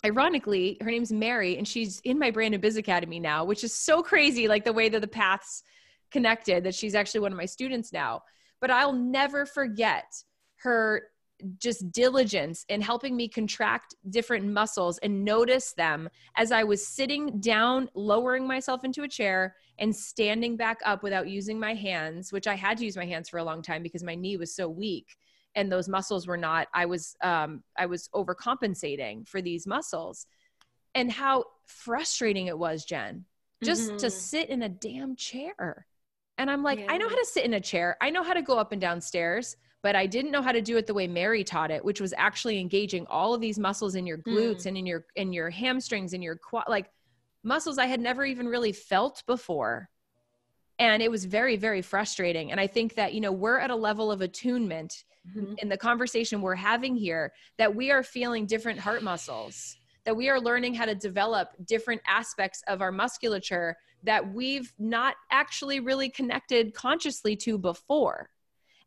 ironically, her name's Mary, and she's in my Brand New Biz Academy now, which is so crazy, the way that the paths connected, that she's actually one of my students now. But I'll never forget her just diligence in helping me contract different muscles and notice them as I was sitting down, lowering myself into a chair and standing back up without using my hands, which I had to use my hands for a long time because my knee was so weak. And those muscles were not, I was overcompensating for these muscles. And how frustrating it was, Jen, just to sit in a damn chair. And I'm like, I know how to sit in a chair. I know how to go up and down stairs, but I didn't know how to do it the way Mary taught it, which was actually engaging all of these muscles in your glutes and in your hamstrings and your quad, muscles I had never even really felt before. And it was very, very frustrating. And I think that, we're at a level of attunement in the conversation we're having here, that we are feeling different heart muscles, that we are learning how to develop different aspects of our musculature that we've not actually really connected consciously to before.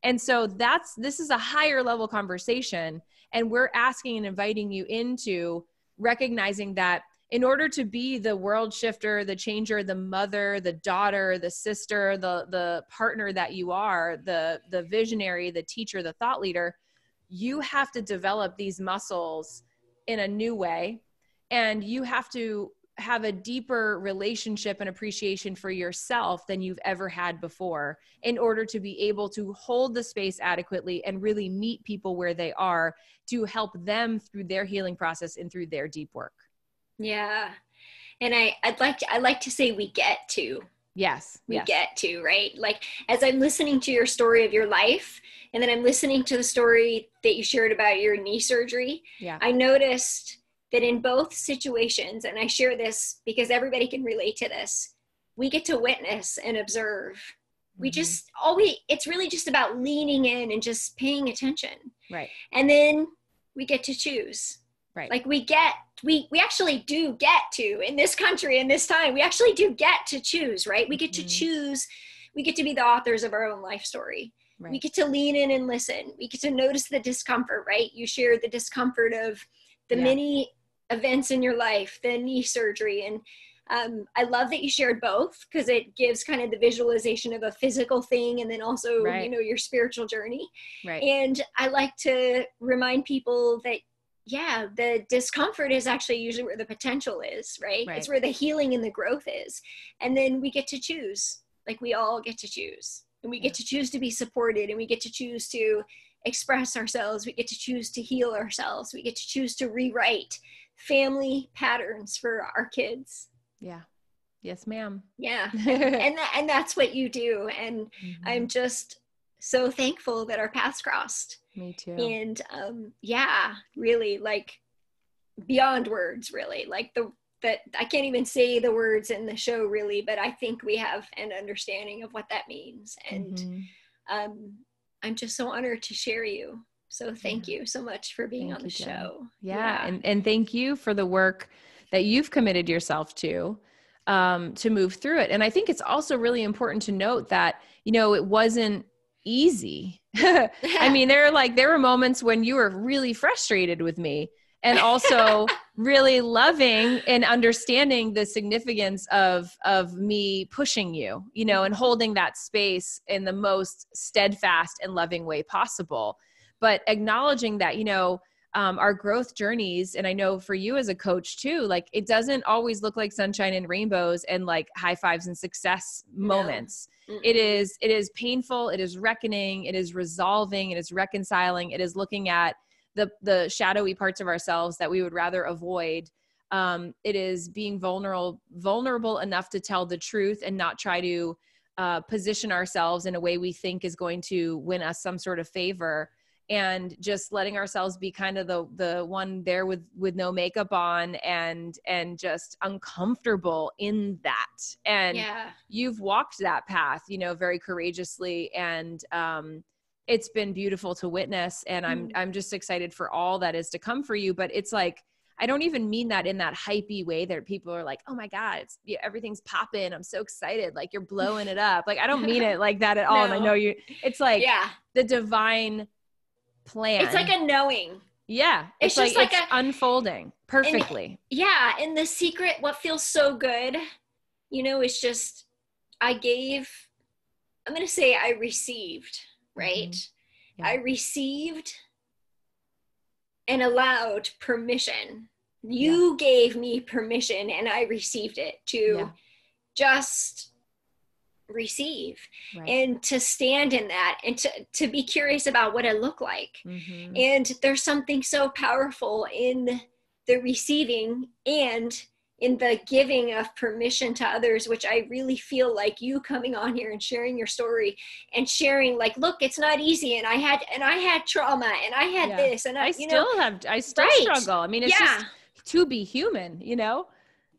And so this is a higher level conversation. And we're asking and inviting you into recognizing that in order to be the world shifter, the changer, the mother, the daughter, the sister, the partner that you are, the visionary, the teacher, the thought leader, you have to develop these muscles in a new way. And you have to have a deeper relationship and appreciation for yourself than you've ever had before in order to be able to hold the space adequately and really meet people where they are to help them through their healing process and through their deep work. Yeah. And I like to say we get to. Yes. We get to, right? As I'm listening to your story of your life, and then I'm listening to the story that you shared about your knee surgery, I noticed that in both situations, and I share this because everybody can relate to this, we get to witness and observe. It's really just about leaning in and just paying attention. Right. And then we get to choose. Right. We actually do get to, in this country, in this time, we actually do get to choose, right? We get to choose. We get to be the authors of our own life story. Right. We get to lean in and listen. We get to notice the discomfort, right? You shared the discomfort of the many events in your life, the knee surgery. And I love that you shared both, because it gives kind of the visualization of a physical thing and then also, your spiritual journey. Right. And I like to remind people that yeah, the discomfort is actually usually where the potential is, right? It's where the healing and the growth is. And then we get to choose, like we all get to choose, and we get to choose to be supported, and we get to choose to express ourselves. We get to choose to heal ourselves. We get to choose to rewrite family patterns for our kids. Yeah. Yes, ma'am. Yeah. And that's what you do. And I'm just so thankful that our paths crossed. Me too. And yeah, really, like beyond words, really, like that I can't even say the words in the show really, but I think we have an understanding of what that means. And I'm just so honored to share you. So thank you so much for being on the show. Yeah. And thank you for the work that you've committed yourself to move through it. And I think it's also really important to note that, you know, it wasn't easy. I mean, there were moments when you were really frustrated with me, and also really loving and understanding the significance of me pushing you, you know, and holding that space in the most steadfast and loving way possible. But acknowledging that, you know, our growth journeys, and I know for you as a coach too, like it doesn't always look like sunshine and rainbows and like high fives and success moments. It is painful. It is reckoning. It is resolving. It is reconciling. It is looking at the shadowy parts of ourselves that we would rather avoid. It is being vulnerable enough to tell the truth and not try to position ourselves in a way we think is going to win us some sort of favor. And just letting ourselves be kind of the one there with no makeup on and just uncomfortable in that. And you've walked that path, you know, very courageously. And it's been beautiful to witness. And I'm just excited for all that is to come for you. But it's like, I don't even mean that in that hypey way that people are like, oh my God, everything's popping. I'm so excited. Like you're blowing it up. Like, I don't mean it like that at all. No. And I know it's like the divine plan. It's like a knowing. Yeah. It's just like it's unfolding perfectly. And the secret, what feels so good, you know, is just, I'm going to say I received, right? I received and allowed permission. You gave me permission and I received it to just receive and to stand in that and to be curious about what it looked like. And there's something so powerful in the receiving and in the giving of permission to others, which I really feel like you coming on here and sharing your story and sharing like, look, it's not easy. And I had trauma and I had this and I still struggle. I mean, it's just to be human, you know?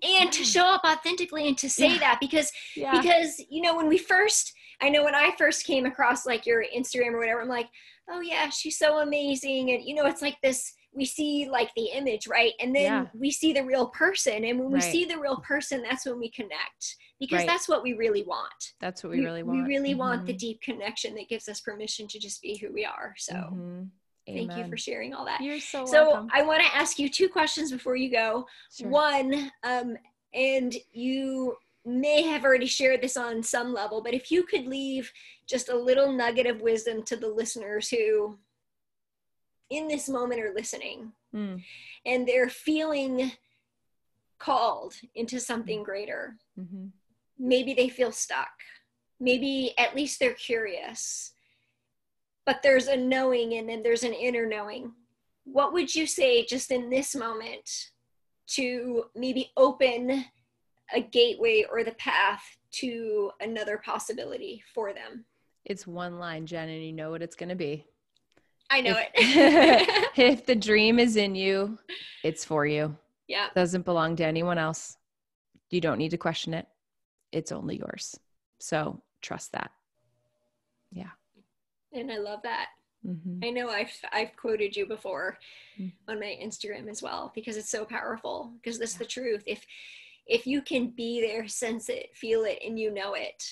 And to show up authentically and to say that because, you know, when I first came across like your Instagram or whatever, I'm like, oh yeah, she's so amazing. And, you know, it's like this, we see like the image, right? And then we see the real person. And when we see the real person, that's when we connect because that's what we really want. That's what we really want. We really want the deep connection that gives us permission to just be who we are. So thank you for sharing all that. You're so welcome. I want to ask you 2 questions before you go. Sure. One, and you may have already shared this on some level, but if you could leave just a little nugget of wisdom to the listeners who in this moment are listening and they're feeling called into something greater. Maybe they feel stuck. Maybe at least they're curious. But there's a knowing and then there's an inner knowing. What would you say just in this moment to maybe open a gateway or the path to another possibility for them? It's one line, Jen, and you know what it's going to be. I know it. If the dream is in you, it's for you. Yeah. It doesn't belong to anyone else. You don't need to question it. It's only yours. So trust that. Yeah. And I love that. I know I've quoted you before on my Instagram as well, because it's so powerful, because that's the truth. If you can be there, sense it, feel it, and you know it,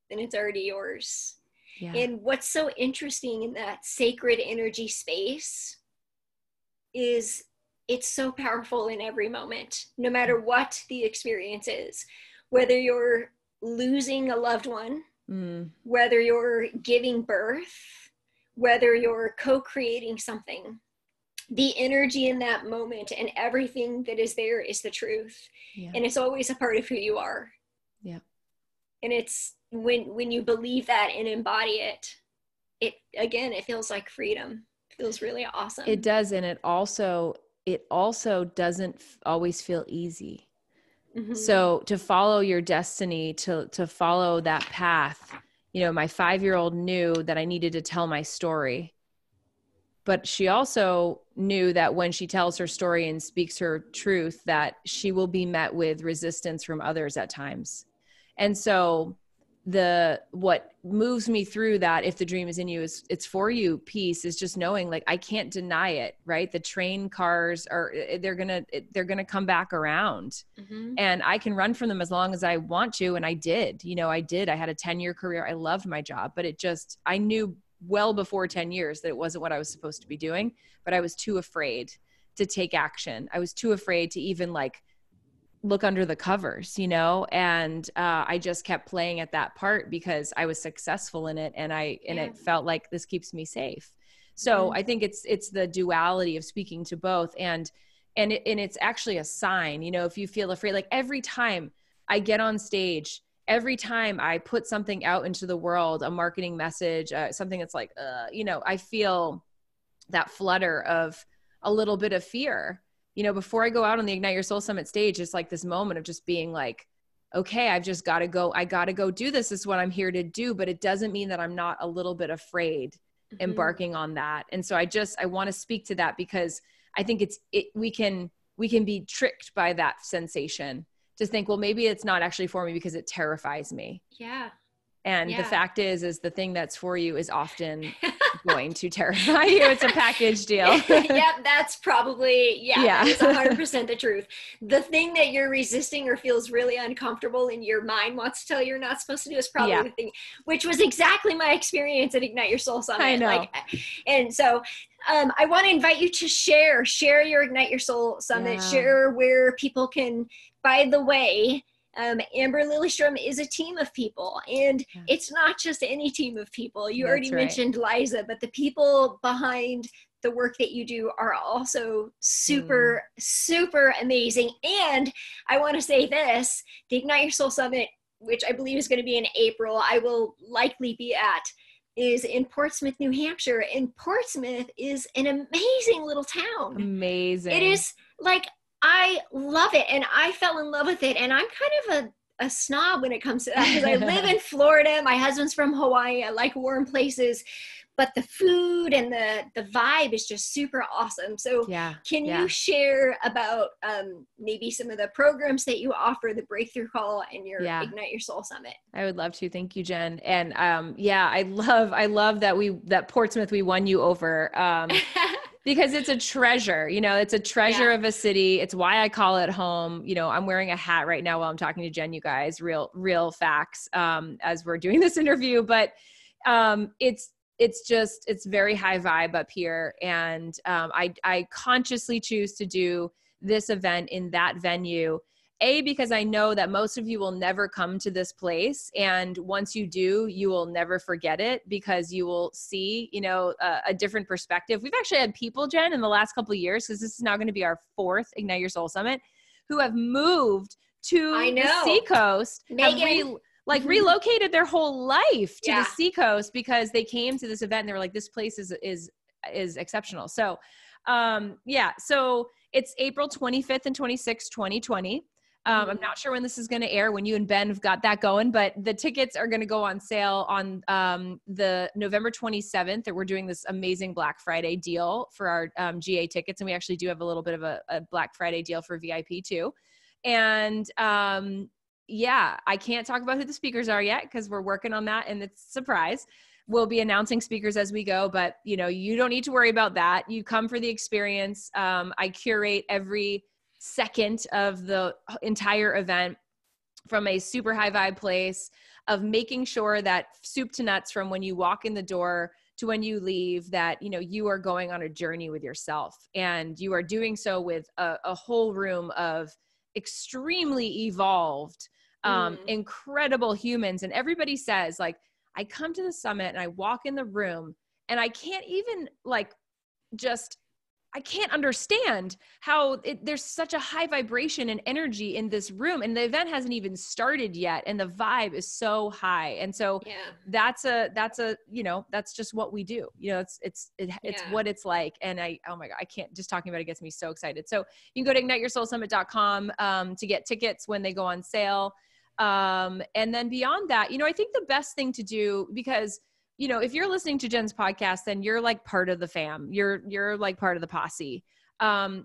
then it's already yours. Yeah. And what's so interesting in that sacred energy space is it's so powerful in every moment, no matter what the experience is, whether you're losing a loved one, whether you're giving birth, whether you're co-creating something, the energy in that moment and everything that is there is the truth. Yeah. And it's always a part of who you are. Yeah. And it's when you believe that and embody it, it feels like freedom. It feels really awesome. It does. And it also doesn't always feel easy. Mm-hmm. So to follow your destiny, to follow that path, my 5-year-old knew that I needed to tell my story, but she also knew that when she tells her story and speaks her truth, that she will be met with resistance from others at times. And so what moves me through that, if the dream is in you, is it's for you piece, is just knowing, like, I can't deny it, right? The train cars they're gonna come back around. Mm-hmm. And I can run from them as long as I want to. And I did, I had a 10-year career. I loved my job, but I knew well before 10 years that it wasn't what I was supposed to be doing, but I was too afraid to take action. I was too afraid to even look under the covers, and I just kept playing at that part because I was successful in it. And it felt like this keeps me safe. So I think it's the duality of speaking to both. And it's actually a sign, if you feel afraid, like every time I get on stage, every time I put something out into the world, a marketing message, something that's like, I feel that flutter of a little bit of fear. Before I go out on the Ignite Your Soul Summit stage, it's like this moment of just being like, okay, I've just got to go. I got to go do this. This is what I'm here to do. But it doesn't mean that I'm not a little bit afraid embarking on that. And so I want to speak to that because I think we can be tricked by that sensation to think, well, maybe it's not actually for me because it terrifies me. Yeah. And the fact is the thing that's for you is often going to terrify you. It's a package deal. Yep, that's probably, that is 100% the truth. The thing that you're resisting or feels really uncomfortable and your mind wants to tell you you're not supposed to do is probably the thing, which was exactly my experience at Ignite Your Soul Summit. I know. And so I want to invite you to share your Ignite Your Soul Summit, share where people can, by the way, Amber Lileystrom is a team of people, and it's not just any team of people. You already mentioned Liza, but the people behind the work that you do are also super, super amazing. And I want to say this, the Ignite Your Soul Summit, which I believe is going to be in April, I will likely be at, is in Portsmouth, New Hampshire. And Portsmouth is an amazing little town. Amazing. It is like, I love it. And I fell in love with it. And I'm kind of a snob when it comes to that because I live in Florida. My husband's from Hawaii. I like warm places, but the food and the vibe is just super awesome. So can you share about maybe some of the programs that you offer, the Breakthrough Call and your Ignite Your Soul Summit? I would love to. Thank you, Jen. And I love that Portsmouth, we won you over. Because it's a treasure, it's a treasure of a city. It's why I call it home. I'm wearing a hat right now while I'm talking to Jen, you guys, real facts, as we're doing this interview, but, it's very high vibe up here. And, I consciously choose to do this event in that venue, because I know that most of you will never come to this place. And once you do, you will never forget it because you will see, a different perspective. We've actually had people, Jen, in the last couple of years, because this is now going to be our 4th Ignite Your Soul Summit, who have moved to the Seacoast, relocated their whole life to the Seacoast because they came to this event and they were like, this place is exceptional. So, so it's April 25th and 26th, 2020. I'm not sure when this is going to air, when you and Ben have got that going, but the tickets are going to go on sale on the November 27th. That we're doing this amazing Black Friday deal for our GA tickets. And we actually do have a little bit of a Black Friday deal for VIP too. And I can't talk about who the speakers are yet because we're working on that and it's a surprise. We'll be announcing speakers as we go, but you don't need to worry about that. You come for the experience. I curate every second of the entire event from a super high vibe place of making sure that soup to nuts, from when you walk in the door to when you leave, that, you are going on a journey with yourself, and you are doing so with a whole room of extremely evolved, incredible humans. And everybody says, like, I come to the summit and I walk in the room and I can't even just I can't understand how there's such a high vibration and energy in this room, and the event hasn't even started yet. And the vibe is so high. And so that's just what we do. It's what it's like. And oh my God, I can't, just talking about it gets me so excited. So you can go to igniteyoursoulsummit.com to get tickets when they go on sale. And then beyond that, I think the best thing to do, because if you're listening to Jen's podcast, then you're like part of the fam. You're like part of the posse.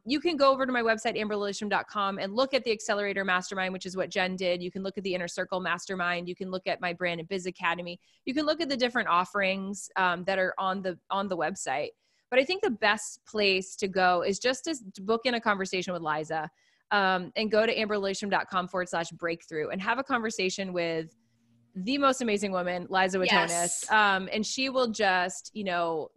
You can go over to my website, amberlileystrom.com, and look at the Accelerator Mastermind, which is what Jen did. You can look at the Inner Circle Mastermind. You can look at my Brand and Biz Academy. You can look at the different offerings that are on the website. But I think the best place to go is just to book in a conversation with Liza, and go to amberlileystrom.com/breakthrough and have a conversation with the most amazing woman, Liza Witonis. Yes. And she will just,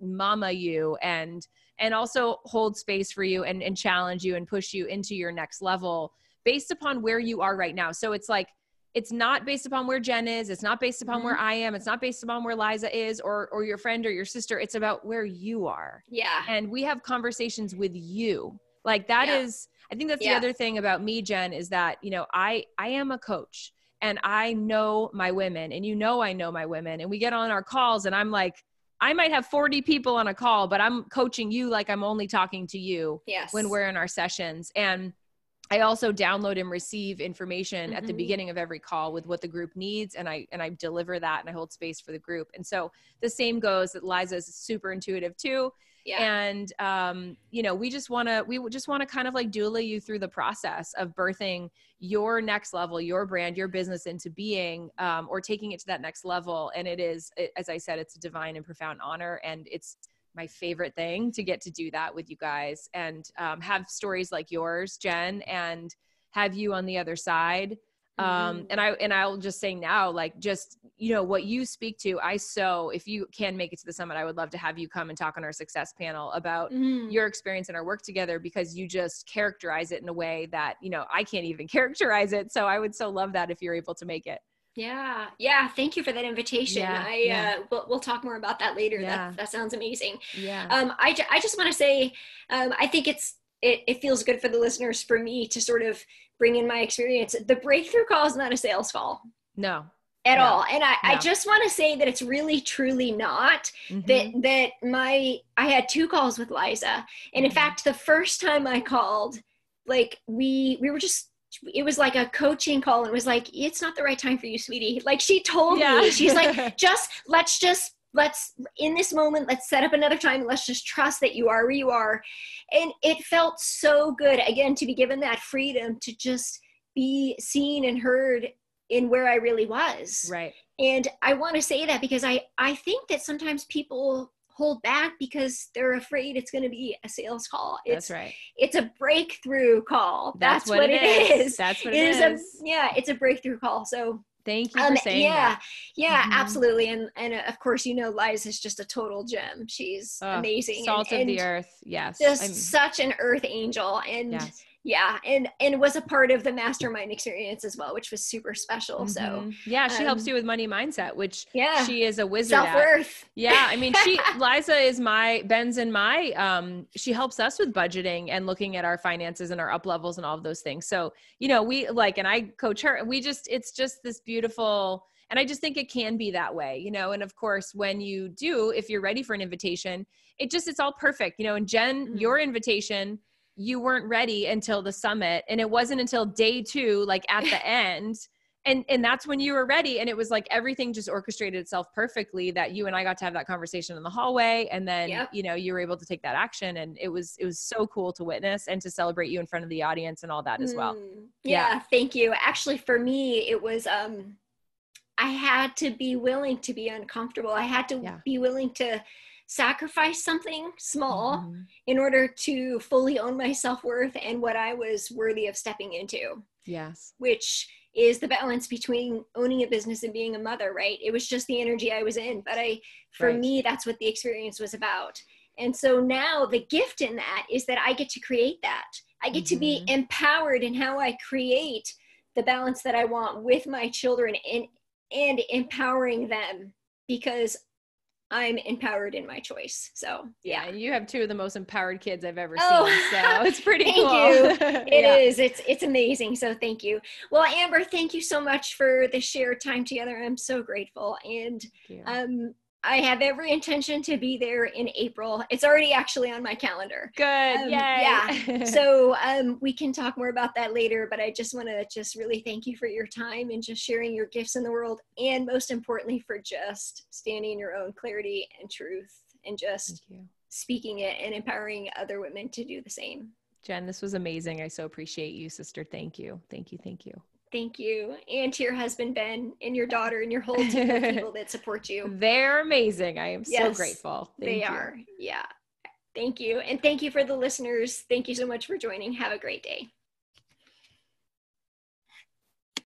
mama you and also hold space for you and challenge you and push you into your next level based upon where you are right now. So it's like, it's not based upon where Jen is. It's not based upon where I am. It's not based upon where Liza is or your friend or your sister. It's about where you are. Yeah. And we have conversations with you. Like that is, I think that's the other thing about me, Jen, is that, I am a coach. And I know my women, and I know my women, and we get on our calls and I'm like, I might have 40 people on a call, but I'm coaching you like I'm only talking to you when we're in our sessions. And I also download and receive information at the beginning of every call with what the group needs. And I deliver that, and I hold space for the group. And so the same goes that Liza is super intuitive too. Yeah. And, we just want to kind of like doula you through the process of birthing your next level, your brand, your business into being, or taking it to that next level. And as I said, it's a divine and profound honor. And it's my favorite thing to get to do that with you guys and, have stories like yours, Jen, and have you on the other side. And I'll just say now, like, just, what you speak to, if you can make it to the summit, I would love to have you come and talk on our success panel about your experience and our work together, because you just characterize it in a way that, I can't even characterize it. So I would so love that if you're able to make it. Yeah. Yeah. Thank you for that invitation. We'll talk more about that later. Yeah. That sounds amazing. Yeah. I just want to say, I think it feels good for the listeners, for me to sort of bring in my experience. The breakthrough call is not a sales call. No. At all. And I just want to say that it's really, truly not. That I had 2 calls with Liza. And in fact, the first time I called, like we were just, it was like a coaching call, and it was like, it's not the right time for you, sweetie. Like she told me, she's like, let's in this moment, let's set up another time. Let's just trust that you are where you are. And it felt so good, again, to be given that freedom to just be seen and heard in where I really was. Right. And I want to say that because I think that sometimes people hold back because they're afraid it's going to be a sales call. That's right. It's a breakthrough call. That's what it is. That's what it is. It's a breakthrough call. So thank you for saying that. Yeah, absolutely. And of course, Liza is just a total gem. She's amazing. Salt of the earth. Yes. Just such an earth angel. And and was a part of the mastermind experience as well, which was super special. So she helps you with money mindset, which she is a wizard self-worth. Yeah. I mean, Liza is Ben's and my, she helps us with budgeting and looking at our finances and our up levels and all of those things. So, we and I coach her, and it's just this beautiful, and I just think it can be that way, and of course, when you do, if you're ready for an invitation, it's all perfect, and Jen, your invitation, you weren't ready until the summit, and it wasn't until day 2, like at the end. And that's when you were ready. And it was like, everything just orchestrated itself perfectly, that you and I got to have that conversation in the hallway. And then, you were able to take that action, and it was so cool to witness and to celebrate you in front of the audience and all that as well. Yeah. Thank you. Actually, for me, it was, I had to be willing to be uncomfortable. I had to be willing to sacrifice something small in order to fully own my self-worth and what I was worthy of stepping into. Yes. Which is the balance between owning a business and being a mother, right? It was just the energy I was in, but for me, that's what the experience was about. And so now the gift in that is that I get to create that. I get to be empowered in how I create the balance that I want with my children, and empowering them, because I'm empowered in my choice. So yeah. And you have two of the most empowered kids I've ever oh, seen. So it's pretty thank cool. you. It is. It's amazing. So thank you. Well, Amber, thank you so much for the shared time together. I'm so grateful. And I have every intention to be there in April. It's already actually on my calendar. Good. Yay. Yeah. So we can talk more about that later, but I just want to just really thank you for your time and just sharing your gifts in the world. And most importantly, for just standing in your own clarity and truth and just speaking it and empowering other women to do the same. Jen, this was amazing. I so appreciate you, sister. Thank you. Thank you. Thank you. Thank you. And to your husband, Ben, and your daughter, and your whole team of people that support you. They're amazing. I am so grateful. They are. Yeah. Thank you. And thank you for the listeners. Thank you so much for joining. Have a great day.